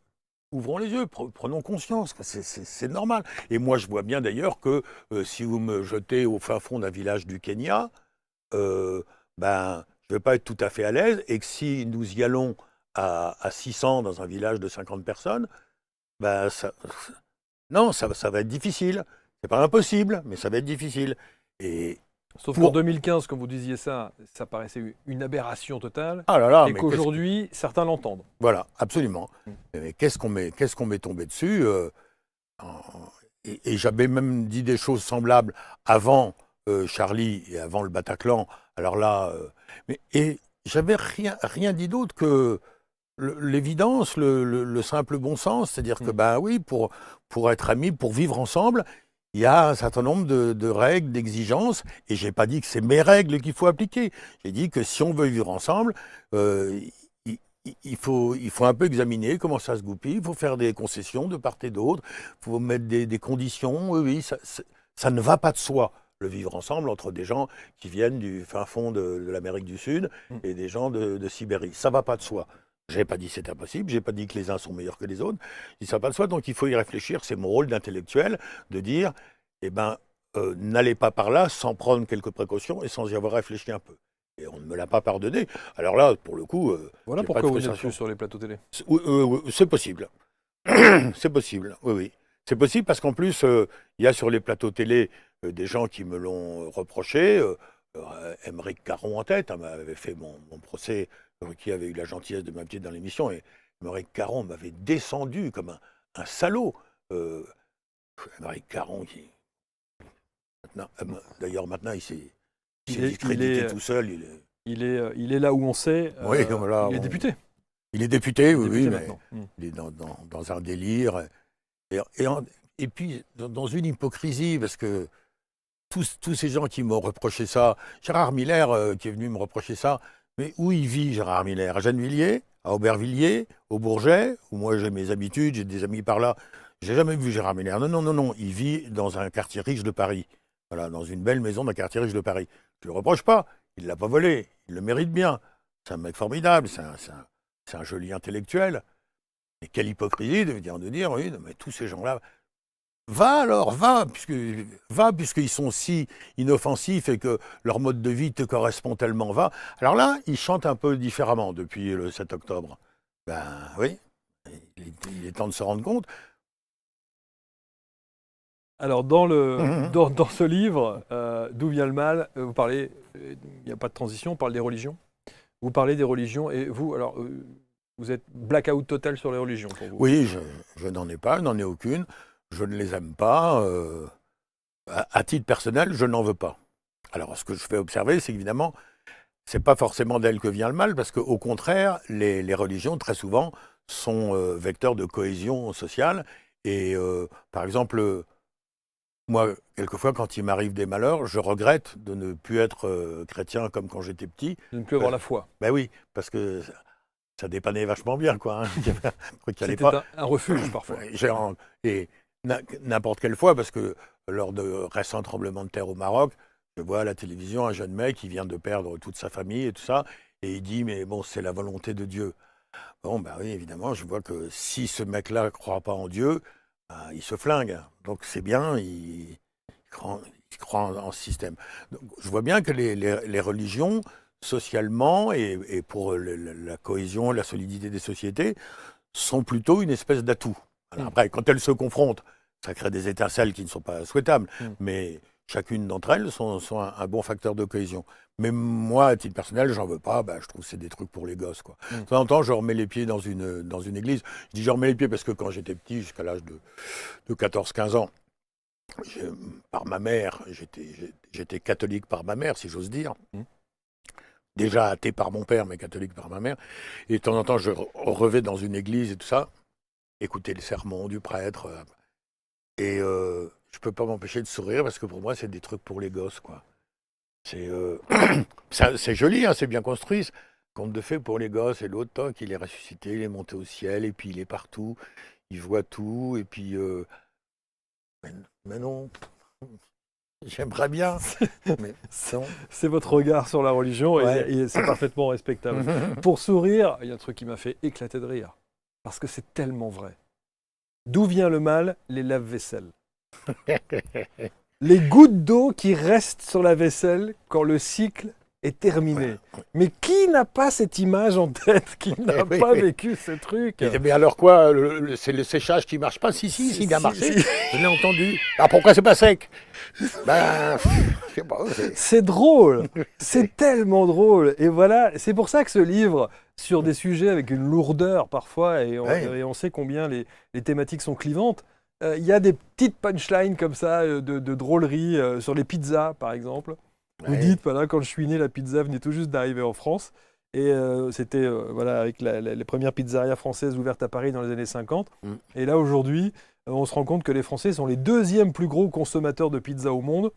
ouvrons les yeux, prenons conscience, c'est normal. Et moi, je vois bien d'ailleurs que si vous me jetez au fin fond d'un village du Kenya, ben, je ne vais pas être tout à fait à l'aise, et que si nous y allons à 600 dans un village de 50 personnes, ben, non, ça va être difficile. C'est pas impossible, mais ça va être difficile. Et sauf qu'en 2015, quand vous disiez ça, ça paraissait une aberration totale. Ah là là, et qu'aujourd'hui, certains l'entendent. Voilà, absolument. Mais qu'est-ce qu'on m'est tombé dessus et j'avais même dit des choses semblables avant Charlie et avant le Bataclan. Alors là, et j'avais rien dit d'autre que l'évidence, le simple bon sens. C'est-à-dire que, ben oui, pour être amis, pour vivre ensemble, il y a un certain nombre de règles, d'exigences, et je n'ai pas dit que c'est mes règles qu'il faut appliquer. J'ai dit que si on veut vivre ensemble, il faut un peu examiner comment ça se goupille, il faut faire des concessions de part et d'autre, il faut mettre des conditions. Oui, ça ne va pas de soi, le vivre ensemble entre des gens qui viennent du fin fond de l'Amérique du Sud et des gens de Sibérie. Ça ne va pas de soi. Je n'ai pas dit que c'était impossible, je n'ai pas dit que les uns sont meilleurs que les autres. Je dis ça va pas de soi, donc il faut y réfléchir. C'est mon rôle d'intellectuel de dire, eh ben, n'allez pas par là sans prendre quelques précautions et sans y avoir réfléchi un peu. Et on ne me l'a pas pardonné. Alors là, pour le coup, Voilà j'ai pourquoi pas de vous n'êtes frustration. plus sur les plateaux télé. C'est possible. C'est possible, oui, oui. C'est possible parce qu'en plus, il y a sur les plateaux télé des gens qui me l'ont reproché. Émeric Caron en tête m'avait fait mon procès, qui avait eu la gentillesse de m'inviter dans l'émission. Et Émeric Caron m'avait descendu comme un salaud. Émeric Caron qui... D'ailleurs, maintenant, il s'est discrédité tout seul. Il est là où on sait. Oui, voilà, il est député. Il est député, oui, Député mais maintenant. il est dans un délire. Et puis, dans une hypocrisie, parce que tous ces gens qui m'ont reproché ça, Gérard Miller qui est venu me reprocher ça, mais où il vit, Gérard Miller? À Gennevilliers, à Aubervilliers, au Bourget, où moi j'ai mes habitudes, j'ai des amis par là. J'ai jamais vu Gérard Miller. Non. Il vit dans un quartier riche de Paris. Voilà, dans une belle maison d'un quartier riche de Paris. Je ne le reproche pas. Il ne l'a pas volé. Il le mérite bien. C'est un mec formidable. C'est un joli intellectuel. Et quelle hypocrisie de dire, oui, mais tous ces gens-là, va, puisqu'ils sont si inoffensifs et que leur mode de vie te correspond tellement, va. Alors là, ils chantent un peu différemment depuis le 7 octobre. Ben oui, il est temps de se rendre compte. Alors, dans ce livre, D'où vient le mal, vous parlez, il n'y a pas de transition, on parle des religions. Vous parlez des religions et vous, alors, vous êtes blackout total sur les religions pour vous. Oui, je n'en ai pas, je n'en ai aucune. Je ne les aime pas. À titre personnel, je n'en veux pas. Alors, ce que je fais observer, c'est qu'évidemment, ce n'est pas forcément d'elles que vient le mal, parce qu'au contraire, les religions, très souvent, sont vecteurs de cohésion sociale. Et par exemple, moi, quelquefois, quand il m'arrive des malheurs, je regrette de ne plus être chrétien comme quand j'étais petit. De ne plus avoir la foi. Ben oui, parce que ça dépannait vachement bien, quoi. C'était un refuge, parfois. Et n'importe quelle fois, parce que lors de récents tremblements de terre au Maroc, je vois à la télévision un jeune mec qui vient de perdre toute sa famille et tout ça, et il dit, mais bon, c'est la volonté de Dieu. Bon, ben oui, évidemment, je vois que si ce mec-là ne croit pas en Dieu, il se flingue. Donc c'est bien, il croit en ce système. Donc, je vois bien que les religions, socialement et pour la cohésion, la solidité des sociétés, sont plutôt une espèce d'atout. Après, quand elles se confrontent, ça crée des étincelles qui ne sont pas souhaitables, mais chacune d'entre elles sont un bon facteur de cohésion. Mais moi, à titre personnel, j'en veux pas. Je trouve que c'est des trucs pour les gosses, quoi. De temps en temps, je remets les pieds dans une église. Je dis je remets les pieds parce que quand j'étais petit, jusqu'à l'âge de 14-15 ans, par ma mère, j'étais catholique par ma mère, si j'ose dire. Déjà athée par mon père, mais catholique par ma mère. Et de temps en temps, je revais dans une église et tout ça, écouter les sermons du prêtre. Et je ne peux pas m'empêcher de sourire parce que pour moi, c'est des trucs pour les gosses, quoi. C'est joli, hein, c'est bien construit. Conte de fées pour les gosses, et l'autre, toc, il est ressuscité, il est monté au ciel, et puis il est partout, il voit tout, et puis... mais non... J'aimerais bien, mais non. C'est votre regard sur la religion Ouais. et c'est parfaitement respectable. Pour sourire, il y a un truc qui m'a fait éclater de rire. Parce que c'est tellement vrai. D'où vient le mal? Les lave-vaisselle. Les gouttes d'eau qui restent sur la vaisselle quand le cycle est terminé. Ouais. Mais qui n'a pas cette image en tête? Qui n'a pas vécu ce truc? Mais alors quoi, c'est le séchage qui marche pas? Si, il vient marcher. Je l'ai entendu. Ah, pourquoi c'est pas sec? Je sais pas. C'est drôle, c'est tellement drôle. Et voilà, c'est pour ça que ce livre, sur des sujets avec une lourdeur parfois, et on sait combien les thématiques sont clivantes, il y a des petites punchlines comme ça, de drôlerie, sur les pizzas par exemple. Vous dites, voilà, quand je suis né, la pizza venait tout juste d'arriver en France. Et c'était voilà, avec les premières pizzerias françaises ouvertes à Paris dans les années 50. Et là, aujourd'hui, on se rend compte que les Français sont les deuxièmes plus gros consommateurs de pizza au monde.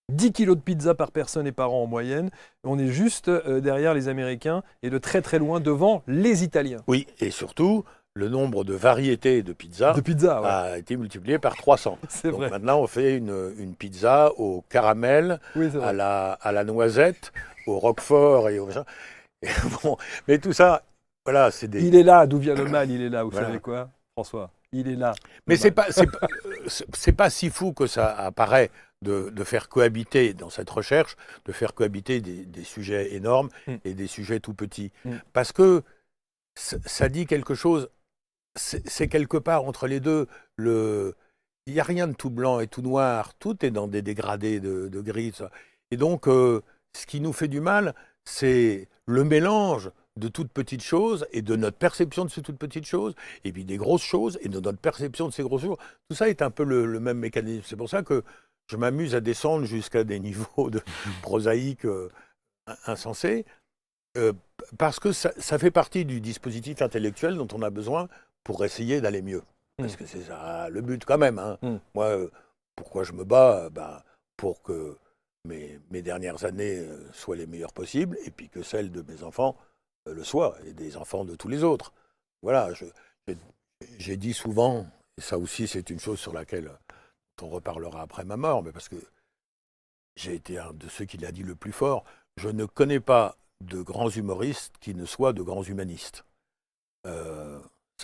10 kilos de pizza par personne et par an en moyenne. On est juste derrière les Américains et de très très loin devant les Italiens. Oui, et surtout, le nombre de variétés de pizza, Ouais. a été multiplié par 300. C'est Donc vrai. maintenant, on fait une pizza au caramel, Oui, c'est vrai. à la noisette, au roquefort et au... Et bon, mais tout ça, voilà, c'est des... Il est là, d'où vient le mal, il est là. Vous Voilà. savez quoi, François? Il est là. Mais c'est pas si fou que ça apparaît de faire cohabiter, dans cette recherche, de faire cohabiter des sujets énormes et des sujets tout petits. Parce que ça dit quelque chose, c'est quelque part entre les deux. Il n'y a rien de tout blanc et tout noir, tout est dans des dégradés de gris. Ça. Et donc, ce qui nous fait du mal, c'est le mélange de toutes petites choses et de notre perception de ces toutes petites choses, et puis des grosses choses et de notre perception de ces grosses choses. Tout ça est un peu le même mécanisme. C'est pour ça que je m'amuse à descendre jusqu'à des niveaux de prosaïques insensés, parce que ça fait partie du dispositif intellectuel dont on a besoin pour essayer d'aller mieux. Parce que c'est ça le but quand même. Hein. Moi, pourquoi je me bats pour que mes dernières années soient les meilleures possibles, et puis que celles de mes enfants le soient, et des enfants de tous les autres. Voilà, j'ai dit souvent, et ça aussi c'est une chose sur laquelle on reparlera après ma mort, mais parce que j'ai été un de ceux qui l'a dit le plus fort, je ne connais pas de grands humoristes qui ne soient de grands humanistes.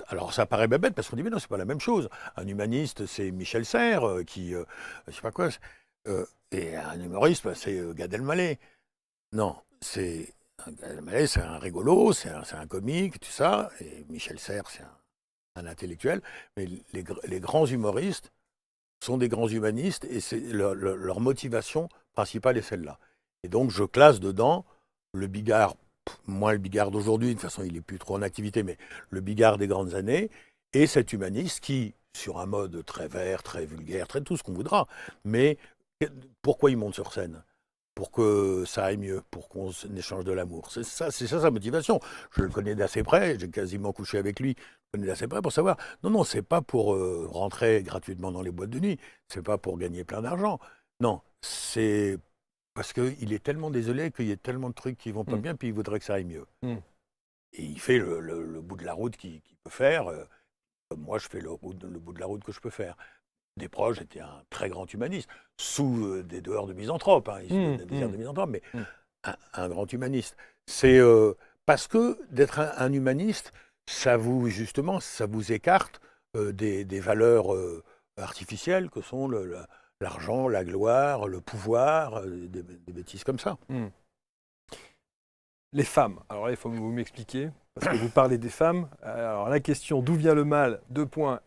Alors ça paraît bête parce qu'on dit mais non, c'est pas la même chose. Un humaniste, c'est Michel Serres je sais pas quoi, et un humoriste, c'est Gad Elmaleh. Non, Gad Elmaleh, c'est un rigolo, c'est un comique, tout ça, et Michel Serres, c'est un intellectuel. Mais les grands humoristes sont des grands humanistes et leur motivation principale est celle-là. Et donc je classe dedans le Bigard, moins le Bigard d'aujourd'hui, de toute façon il n'est plus trop en activité, mais le Bigard des grandes années, et cet humaniste qui, sur un mode très vert, très vulgaire, très tout ce qu'on voudra, mais pourquoi il monte sur scène ? Pour que ça aille mieux, pour qu'on échange de l'amour. C'est ça sa motivation. Je le connais d'assez près, j'ai quasiment couché avec lui, je le connais d'assez près pour savoir. Non, c'est pas pour rentrer gratuitement dans les boîtes de nuit, c'est pas pour gagner plein d'argent. Non, c'est parce qu'il est tellement désolé qu'il y a tellement de trucs qui vont pas bien, puis il voudrait que ça aille mieux. Et il fait le bout de la route qu'il peut faire, comme moi je fais le bout de la route que je peux faire. Desproges était un très grand humaniste, sous des dehors de misanthrope, hein, des désirs de misanthrope, mais un grand humaniste. C'est parce que d'être un humaniste, ça vous écarte des valeurs artificielles que sont l'argent, la gloire, le pouvoir, des bêtises comme ça. Les femmes. Alors là, il faut que vous m'expliquiez, parce que vous parlez des femmes. Alors la question, d'où vient le mal ?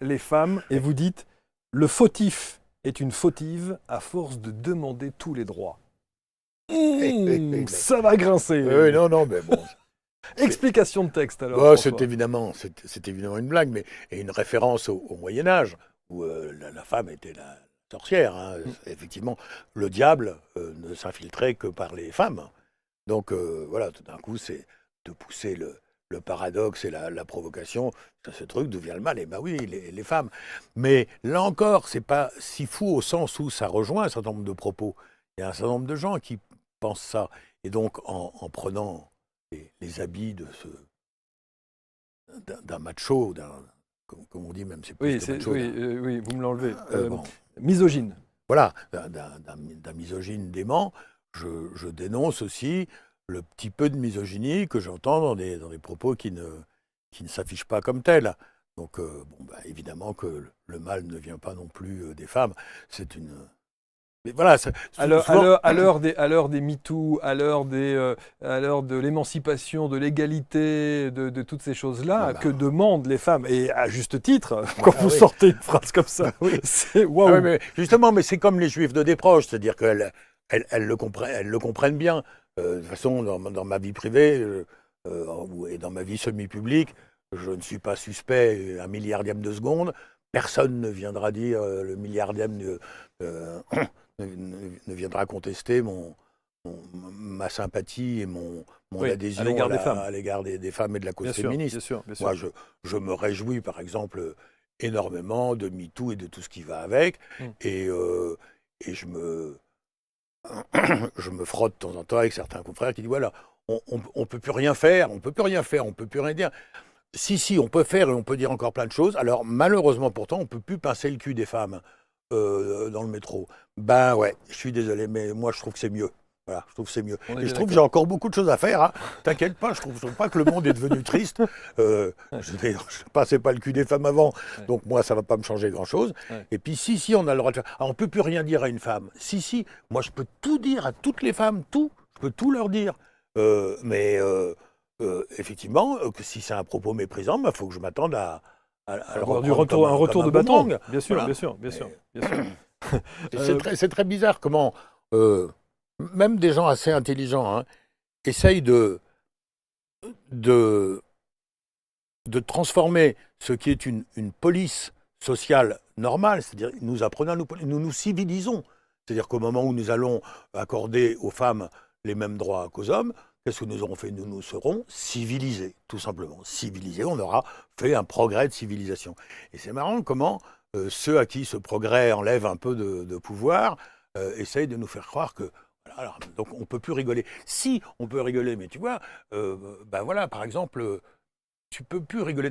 Les femmes. Et vous dites, le fautif est une fautive à force de demander tous les droits. Ça va grincer. Oui, non, mais bon. Explication de texte alors. C'est évidemment une blague, mais et une référence au Moyen-Âge, où la femme était la sorcière. Hein. Effectivement, le diable ne s'infiltrait que par les femmes. Donc voilà, tout d'un coup, c'est de pousser le paradoxe et la provocation, ce truc d'où vient le mal. Et ben oui, les femmes. Mais là encore, c'est pas si fou au sens où ça rejoint un certain nombre de propos. Il y a un certain nombre de gens qui pensent ça. Et donc, en prenant les habits d'un macho, comme on dit même, c'est plus que macho. Oui, vous me l'enlevez. Bon. Misogyne. Voilà, d'un misogyne dément. Je dénonce aussi le petit peu de misogynie que j'entends dans des propos qui ne s'affichent pas comme tels. Donc, évidemment que le mal ne vient pas non plus des femmes. C'est une... Mais voilà, à l'heure des MeToo, à l'heure de l'émancipation, de l'égalité, de toutes ces choses-là, que demandent les femmes ? Et à juste titre, quand vous sortez une phrase comme ça, c'est waouh. Oui, mais justement, mais c'est comme les Juifs de Desproges, c'est-à-dire qu'elles le comprennent bien. De toute façon, dans ma vie privée et dans ma vie semi-publique, je ne suis pas suspect un milliardième de seconde. Personne ne viendra dire le milliardième ne viendra contester mon ma sympathie et mon Oui, adhésion à l'égard des femmes. à l'égard des femmes et de la cause Bien sûr, féministe. bien sûr, bien sûr. Moi, je me réjouis, par exemple, énormément de MeToo et de tout ce qui va avec. Mm. Et je me frotte de temps en temps avec certains confrères qui disent, voilà, on peut plus rien faire, on peut plus rien faire, on peut plus rien dire. Si, on peut faire et on peut dire encore plein de choses. Alors, malheureusement, pourtant, on peut plus pincer le cul des femmes dans le métro. Ben ouais, je suis désolé, mais moi, je trouve que c'est mieux. Voilà, je trouve que c'est mieux. On est Et bien je trouve que d'accord. j'ai encore beaucoup de choses à faire. Hein. T'inquiète pas, je trouve pas que le monde est devenu triste. Je ne passais pas le cul des femmes avant, Ouais. donc moi, ça va pas me changer grand-chose. Ouais. Et puis, si, on a le droit de faire. Alors, on peut plus rien dire à une femme. Si, moi, je peux tout dire à toutes les femmes, tout. Je peux tout leur dire. Mais effectivement, que si c'est un propos méprisant, il faut que je m'attende à le Avoir un reprendre retour comme de un bâton. boomerang. Bien sûr, Voilà. bien sûr, bien sûr, bien sûr. Et c'est très bizarre comment même des gens assez intelligents essayent de transformer ce qui est une police sociale normale, c'est-à-dire nous apprenons, nous civilisons. C'est-à-dire qu'au moment où nous allons accorder aux femmes les mêmes droits qu'aux hommes, qu'est-ce que nous aurons fait? Nous serons civilisés, tout simplement. Civilisés, on aura fait un progrès de civilisation. Et c'est marrant comment ceux à qui ce progrès enlève un peu de pouvoir essayent de nous faire croire que voilà, alors, donc on ne peut plus rigoler. Si, on peut rigoler, mais tu vois, ben voilà, par exemple, tu peux plus rigoler.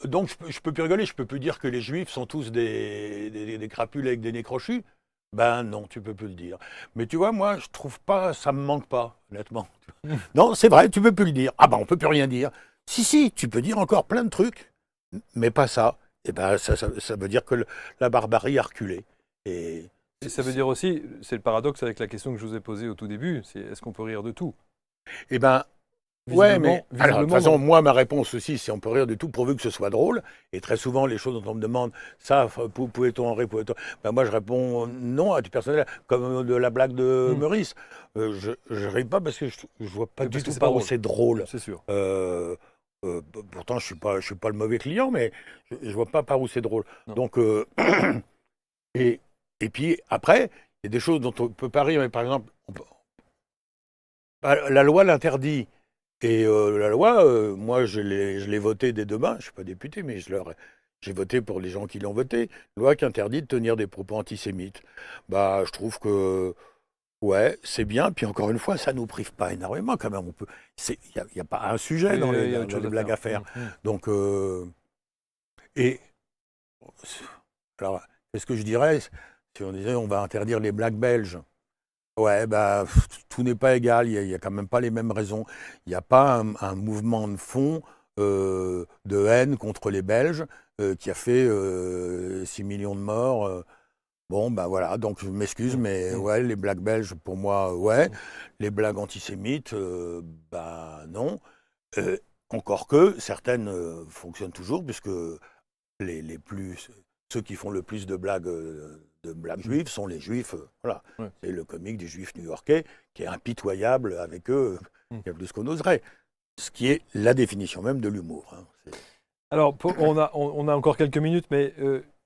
Donc je peux plus rigoler, je peux plus dire que les juifs sont tous des crapules avec des nez crochus. Ben non, tu peux plus le dire. Mais tu vois, moi, je trouve pas, ça me manque pas, honnêtement. Non, c'est vrai, tu peux plus le dire. Ah ben, on peut plus rien dire. Si, tu peux dire encore plein de trucs, mais pas ça. Et ben, ça veut dire que la barbarie a reculé. Et Et ça veut dire aussi, c'est le paradoxe avec la question que je vous ai posée au tout début, c'est est-ce qu'on peut rire de tout? Eh ben, ouais, mais alors, de toute façon, non. moi, ma réponse aussi, c'est on peut rire de tout pourvu que ce soit drôle. Et très souvent, les choses dont on me demande, ça, pouvait-on en rire, ben, moi, je réponds non à titre personnel, comme de la blague de Meurice. Je ris pas parce que je vois pas Mais du parce que tout c'est par pas où drôle. c'est drôle. C'est sûr. Pourtant, je suis pas le mauvais client, mais je vois pas par où c'est drôle. Non. Donc, et puis après, il y a des choses dont on peut pas rire, mais par exemple, la loi l'interdit. Et la loi, moi, je l'ai votée dès demain. Je ne suis pas député, mais j'ai voté pour les gens qui l'ont voté. Loi qui interdit de tenir des propos antisémites. Bah, je trouve que, ouais, c'est bien. Puis encore une fois, ça ne nous prive pas énormément quand même. Il n'y a pas un sujet dans Il y a les autre chose blagues à faire. Donc, et alors, qu'est-ce que je dirais si on disait on va interdire les blagues belges? Ouais, bah, tout n'est pas égal, il y a quand même pas les mêmes raisons. Il n'y a pas un mouvement de fond de haine contre les Belges qui a fait 6 millions de morts. Bon, bah voilà, donc je m'excuse, mais ouais, les blagues belges, pour moi, ouais. Les blagues antisémites, bah non. Encore que certaines fonctionnent toujours, puisque ceux qui font le plus de blagues juives sont les juifs. Voilà. Ouais. C'est le comique des juifs new-yorkais qui est impitoyable avec eux. Il y a plus qu'on oserait. Ce qui est la définition même de l'humour. Hein. Alors, on a encore quelques minutes, mais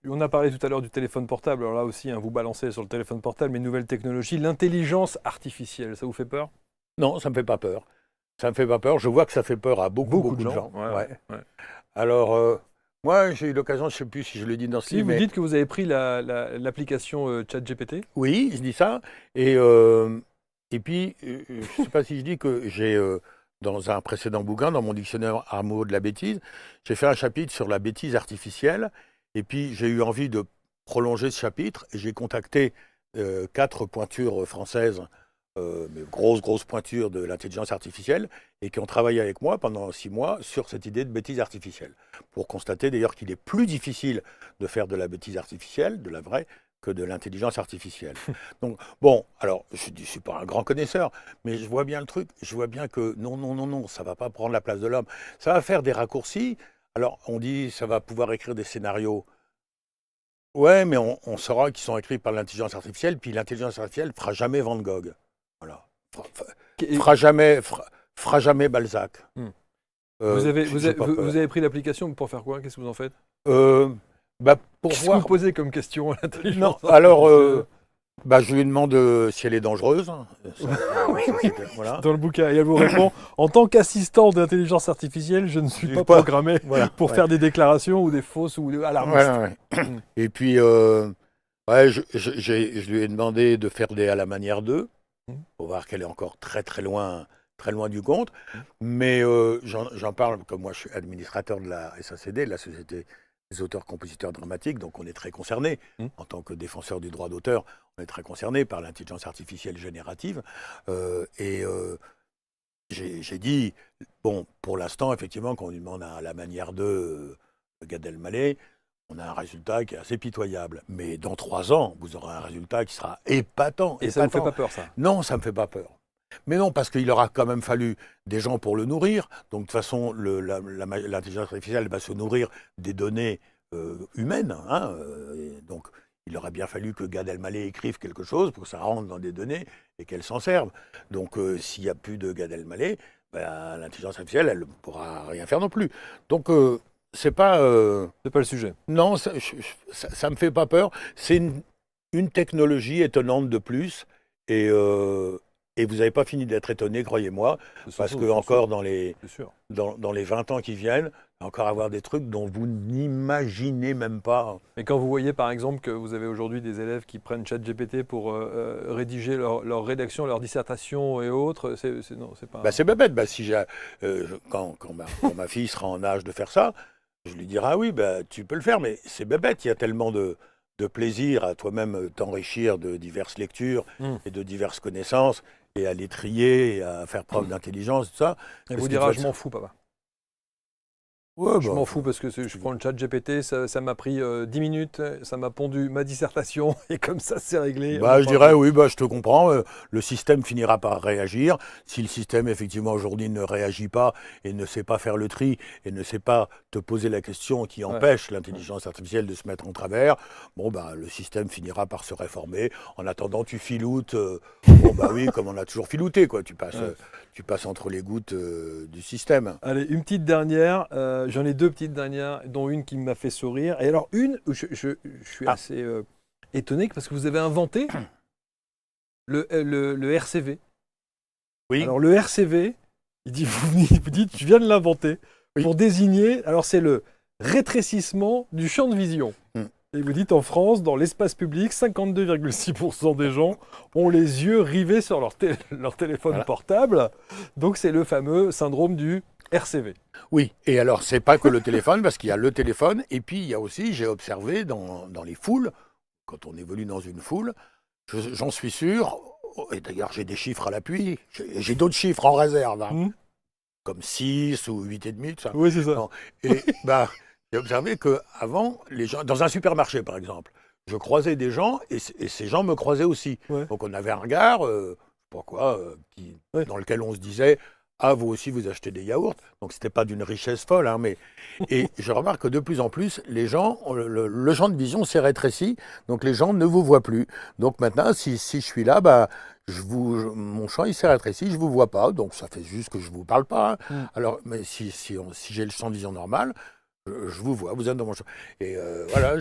on a parlé tout à l'heure du téléphone portable. Alors là aussi, vous balancez sur le téléphone portable, mais nouvelle technologie, l'intelligence artificielle, ça vous fait peur? Non, ça ne me fait pas peur. Ça me fait pas peur. Je vois que ça fait peur à beaucoup de gens. Ouais. Alors, moi, j'ai eu l'occasion, je ne sais plus si je le dis dans ce livre. Vous dites que vous avez pris l'application ChatGPT? Oui, je dis ça. Et puis, je ne sais pas si je dis que j'ai, dans un précédent bouquin, dans mon dictionnaire Amour de la bêtise, j'ai fait un chapitre sur la bêtise artificielle. Et puis, j'ai eu envie de prolonger ce chapitre. Et j'ai contacté 4 pointures françaises, mais grosses pointures de l'intelligence artificielle, et qui ont travaillé avec moi pendant 6 mois sur cette idée de bêtise artificielle. Pour constater d'ailleurs qu'il est plus difficile de faire de la bêtise artificielle, de la vraie, que de l'intelligence artificielle. Donc, bon, alors, je ne suis pas un grand connaisseur, mais je vois bien le truc, je vois bien que non, ça ne va pas prendre la place de l'homme. Ça va faire des raccourcis. Alors, on dit, ça va pouvoir écrire des scénarios. Ouais, mais on saura qu'ils sont écrits par l'intelligence artificielle, puis l'intelligence artificielle ne fera jamais Van Gogh. Voilà. Fera jamais Balzac. Vous avez pris l'application pour faire quoi? Qu'est-ce que vous en faites? Bah, pour Qu'est-ce voir. que vous posez comme question à l'intelligence Non, alors, Bah, je lui demande si elle est dangereuse. Voilà. Dans le bouquin, et elle vous répond, en tant qu'assistant d'intelligence artificielle, je ne suis Je pas suis pas- programmé Voilà. pour Ouais. faire des déclarations ou des fausses ou alarmistes. Voilà, ouais. Mm. Et puis, ouais, je lui ai demandé de faire des à la manière d'eux, Mm. pour voir qu'elle est encore très loin du compte. Mm. Mais j'en parle, comme moi je suis administrateur de la SACD, la Société des auteurs-compositeurs dramatiques, donc on est très concerné, Mm. en tant que défenseur du droit d'auteur, on est très concerné par l'intelligence artificielle générative. Et j'ai dit, bon, pour l'instant, effectivement, quand on lui demande à la manière de Gad Elmaleh, on a un résultat qui est assez pitoyable. Mais dans 3 ans, vous aurez un résultat qui sera épatant. Et ça ne vous fait épatant. pas peur, ça? Non, ça ne me fait pas peur. Mais non, parce qu'il aura quand même fallu des gens pour le nourrir. Donc, de toute façon, l'intelligence artificielle va se nourrir des données humaines. Hein, donc, il aurait bien fallu que Gad Elmaleh écrive quelque chose pour que ça rentre dans des données et qu'elle s'en serve. Donc, s'il n'y a plus de Gad Elmaleh, ben, l'intelligence artificielle, elle ne pourra rien faire non plus. Donc, c'est pas... C'est pas le sujet. non, ça me fait pas peur. C'est une technologie étonnante de plus. Et vous n'avez pas fini d'être étonné, croyez-moi, parce que encore C'est sûr. dans les 20 ans qui viennent, il va encore avoir des trucs dont vous n'imaginez même pas. Mais quand vous voyez par exemple que vous avez aujourd'hui des élèves qui prennent ChatGPT pour rédiger leur rédaction, leur dissertation et autres, non, c'est pas. Bah, c'est bête. Bah, si quand ma fille sera en âge de faire ça, je lui dirai, ah oui, bah, tu peux le faire, mais c'est bête. Il y a tellement de plaisir à toi-même t'enrichir de diverses lectures Mm. et de diverses connaissances, et à les trier, et à faire preuve d'intelligence, tout ça. Et Parce vous qu'il dira, faut je être- m'en fous, papa. Ouais, Je bah, m'en fous parce que je prends le chat GPT, ça m'a pris 10 minutes, ça m'a pondu ma dissertation et comme ça c'est réglé. on bah, en je parle dirais, plus. oui, bah, je te comprends. Le système finira par réagir. Si le système, effectivement, aujourd'hui ne réagit pas et ne sait pas faire le tri et ne sait pas te poser la question qui empêche l'intelligence artificielle de se mettre en travers, bon, bah, le système finira par se réformer. En attendant, tu filoutes. Bon, bah oui, comme on a toujours filouté, quoi. Tu passes entre les gouttes du système. Allez, une petite dernière, j'en ai deux petites dernières, dont une qui m'a fait sourire. Et alors une, où je suis Ah. assez étonné parce que vous avez inventé le RCV. Oui. Alors le RCV, vous dites, je viens de l'inventer, Oui. pour désigner, alors c'est le rétrécissement du champ de vision. Hmm. Et vous dites en France, dans l'espace public, 52,6% des gens ont les yeux rivés sur leur téléphone Voilà. portable. Donc c'est le fameux syndrome du RCV. Oui, et alors, c'est pas que le téléphone, parce qu'il y a le téléphone, et puis il y a aussi, j'ai observé dans les foules, quand on évolue dans une foule, j'en suis sûr, et d'ailleurs j'ai des chiffres à l'appui, j'ai d'autres chiffres en réserve, hein, Hmm. comme 6 ou 8,5, tout ça. Oui, c'est ça. Non. Et bah, j'ai observé qu'avant, les gens, dans un supermarché par exemple, je croisais des gens, et ces gens me croisaient aussi. Ouais. Donc on avait un regard, pourquoi, Ouais. dans lequel on se disait, ah, vous aussi vous achetez des yaourts. Donc c'était pas d'une richesse folle, hein, mais et je remarque que de plus en plus, les gens, le champ de vision s'est rétréci, donc les gens ne vous voient plus. Donc maintenant, si je suis là, bah, mon champ il s'est rétréci, je vous vois pas, donc ça fait juste que je vous parle pas. Hein. Mm. Alors, mais si j'ai le champ de vision normal, je vous vois, vous êtes dans mon champ. Et voilà,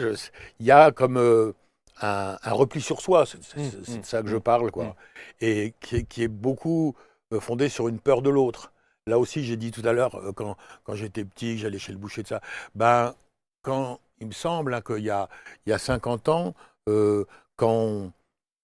il y a comme un repli sur soi, c'est de ça que je parle, quoi, et qui est beaucoup fondé sur une peur de l'autre. Là aussi, j'ai dit tout à l'heure, quand j'étais petit, que j'allais chez le boucher de ça, ben, quand il me semble hein, qu'il y a 50 ans, quand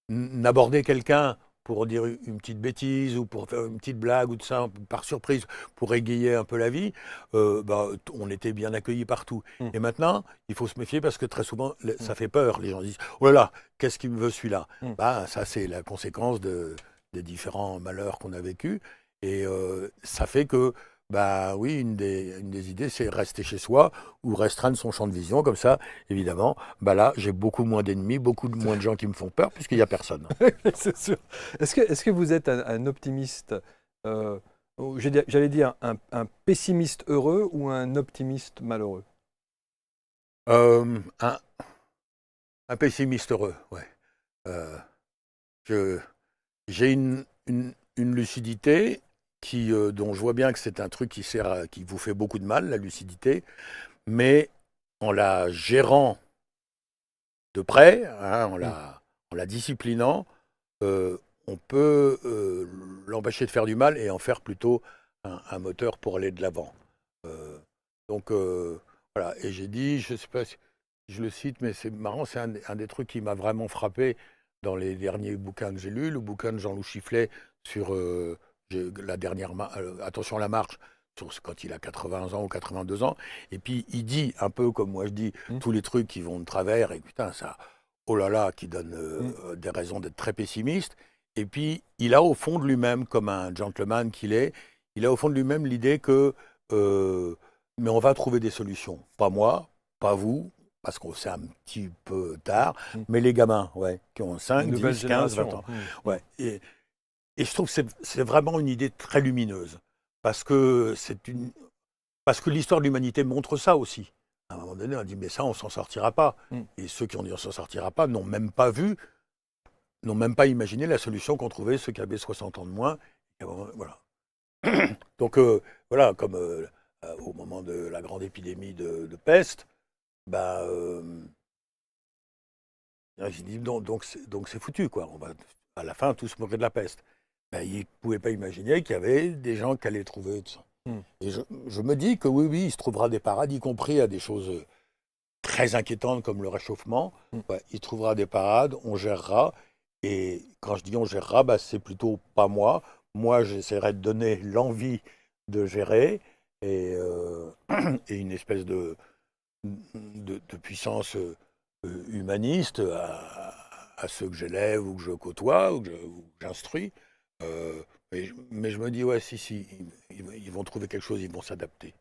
on abordait quelqu'un pour dire une petite bêtise ou pour faire une petite blague ou de ça, par surprise, pour égayer un peu la vie, on était bien accueillis partout. Et maintenant, il faut se méfier parce que très souvent, ça fait peur. Les gens disent « Oh là là, qu'est-ce qu'il me veut celui-là ?» Ça, c'est la conséquence des différents malheurs qu'on a vécus. Et ça fait que, oui, une des idées, c'est rester chez soi ou restreindre son champ de vision. Comme ça, évidemment, là, j'ai beaucoup moins d'ennemis, beaucoup moins de gens qui me font peur, puisqu'il n'y a personne. C'est sûr. Est-ce que vous êtes un optimiste, j'allais dire un pessimiste heureux ou un optimiste malheureux? Un pessimiste heureux, ouais. J'ai une lucidité dont je vois bien que c'est un truc qui vous fait beaucoup de mal, la lucidité, mais en la gérant de près, hein, en la disciplinant, on peut l'empêcher de faire du mal et en faire plutôt un moteur pour aller de l'avant. Donc voilà, et j'ai dit, je ne sais pas si je le cite, mais c'est marrant, c'est un des trucs qui m'a vraiment frappé dans les derniers bouquins que j'ai lus, le bouquin de Jean-Loup Chifflet sur la dernière Attention à la marche, quand il a 80 ans ou 82 ans, et puis il dit, un peu comme moi je dis, tous les trucs qui vont de travers, et putain, ça, oh là là, qui donne des raisons d'être très pessimiste, et puis il a au fond de lui-même, comme un gentleman qu'il est, il a au fond de lui-même l'idée que mais on va trouver des solutions. Pas moi, pas vous, parce qu'on c'est un petit peu tard, mais les gamins, ouais, qui ont 5, 10, 15, 20 ans. Ouais. Et je trouve que c'est vraiment une idée très lumineuse, parce que l'histoire de l'humanité montre ça aussi. À un moment donné, on a dit, mais ça, on s'en sortira pas. Et ceux qui ont dit, on s'en sortira pas, n'ont même pas vu, n'ont même pas imaginé la solution qu'ont trouvée ceux qui avaient 60 ans de moins. Et voilà. Donc, voilà, comme au moment de la grande épidémie de peste, j'ai dit, donc c'est foutu, quoi. On va à la fin tous mourir de la peste. Ils ne pouvaient pas imaginer qu'il y avait des gens qui allaient trouver tout ça. Et je me dis que oui, il se trouvera des parades, y compris à des choses très inquiétantes comme le réchauffement. Ouais, il trouvera des parades, on gérera. Et quand je dis on gérera, c'est plutôt pas moi. Moi, j'essaierai de donner l'envie de gérer et une espèce de puissance humaniste à ceux que j'élève ou que je côtoie ou que j'instruis. Mais je me dis, ouais, si, ils vont trouver quelque chose, ils vont s'adapter.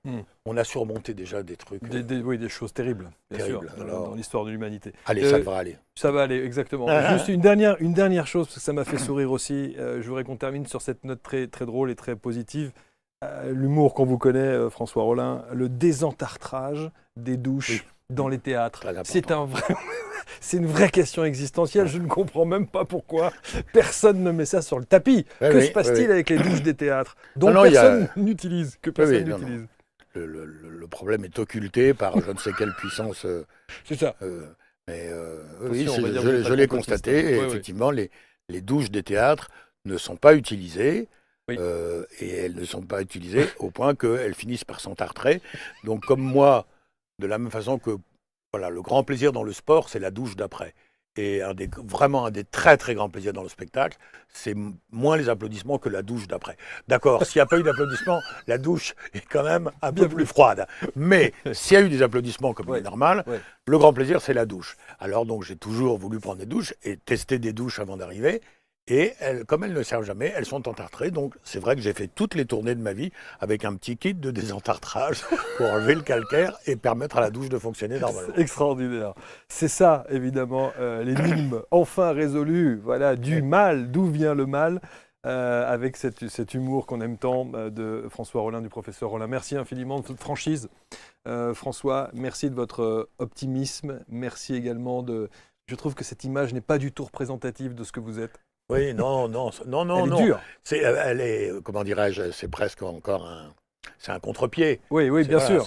On a surmonté déjà des trucs. Oui, des choses terribles, bien sûr, dans l'histoire de l'humanité. Allez, ça devrait aller. Ça va aller, exactement. Juste une dernière chose, parce que ça m'a fait sourire aussi. Je voudrais qu'on termine sur cette note très, très drôle et très positive. L'humour qu'on vous connaît, François Rollin, le désentartrage des douches dans les théâtres. C'est une vraie question existentielle. Je ne comprends même pas pourquoi personne ne met ça sur le tapis. Que se passe-t-il avec les douches des théâtres dont personne n'utilise, Le problème est occulté par je ne sais quelle puissance. C'est ça. Mais oui, je l'ai constaté. Et effectivement, les douches des théâtres ne sont pas utilisées. Et elles ne sont pas utilisées au point qu'elles finissent par s'entartrer. Donc, comme moi, de la même façon que voilà, le grand plaisir dans le sport, c'est la douche d'après. Et vraiment un des très très grands plaisirs dans le spectacle, c'est moins les applaudissements que la douche d'après. D'accord, s'il n'y a pas eu d'applaudissements, la douche est quand même un peu plus froide. Mais s'il y a eu des applaudissements comme il est normal, le grand plaisir, c'est la douche. Alors donc j'ai toujours voulu prendre des douches et tester des douches avant d'arriver. Et comme elles ne servent jamais, elles sont entartrées. Donc c'est vrai que j'ai fait toutes les tournées de ma vie avec un petit kit de désentartrage pour enlever le calcaire et permettre à la douche de fonctionner normalement. C'est extraordinaire. C'est ça, évidemment, l'énigme enfin résolue, voilà, du mal, d'où vient le mal, avec cet humour qu'on aime tant de François Rollin, du professeur Rollin. Merci infiniment de toute franchise. François, merci de votre optimisme. Merci également de... Je trouve que cette image n'est pas du tout représentative de ce que vous êtes. Oui, non. Elle est dure. Elle est, comment dirais-je, c'est presque encore c'est un contre-pied. Oui, bien sûr.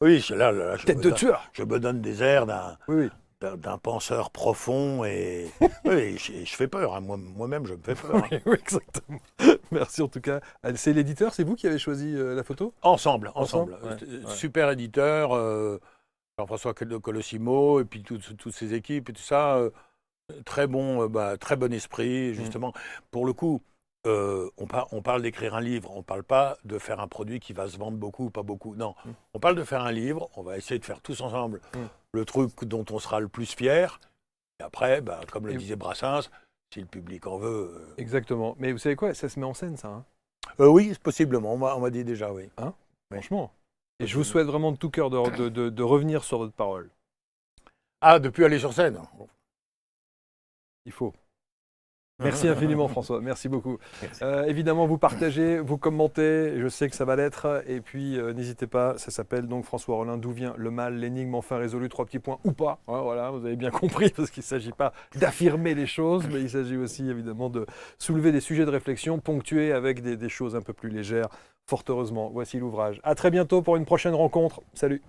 Oui, là, tête de tueur. Je me donne des airs d'un penseur profond et je fais peur. Hein. Moi-même, je me fais peur. Oui, exactement. Merci en tout cas. C'est l'éditeur, c'est vous qui avez choisi la photo ? Ensemble. Ouais. Super éditeur, Jean-François Colosimo et puis toutes ses équipes et tout ça. Très bon esprit, justement. Pour le coup, on parle d'écrire un livre, on ne parle pas de faire un produit qui va se vendre beaucoup ou pas beaucoup. Non, on parle de faire un livre, on va essayer de faire tous ensemble le truc dont on sera le plus fier. Et après, comme le disait Brassens, si le public en veut... Exactement. Mais vous savez quoi, ça se met en scène, ça hein oui, possiblement, on m'a dit déjà, oui. Hein Franchement. Et je vous souhaite vraiment de tout cœur de revenir sur votre parole. Ah, de plus aller sur scène. Il faut. Merci infiniment François, merci beaucoup. Évidemment, vous partagez, vous commentez, je sais que ça va l'être. Et puis, n'hésitez pas, ça s'appelle donc François Rollin, d'où vient le mal, l'énigme enfin résolue, 3 petits points ou pas. Hein, voilà, vous avez bien compris, parce qu'il ne s'agit pas d'affirmer les choses, mais il s'agit aussi évidemment de soulever des sujets de réflexion, ponctués avec des choses un peu plus légères. Fort heureusement, voici l'ouvrage. À très bientôt pour une prochaine rencontre. Salut.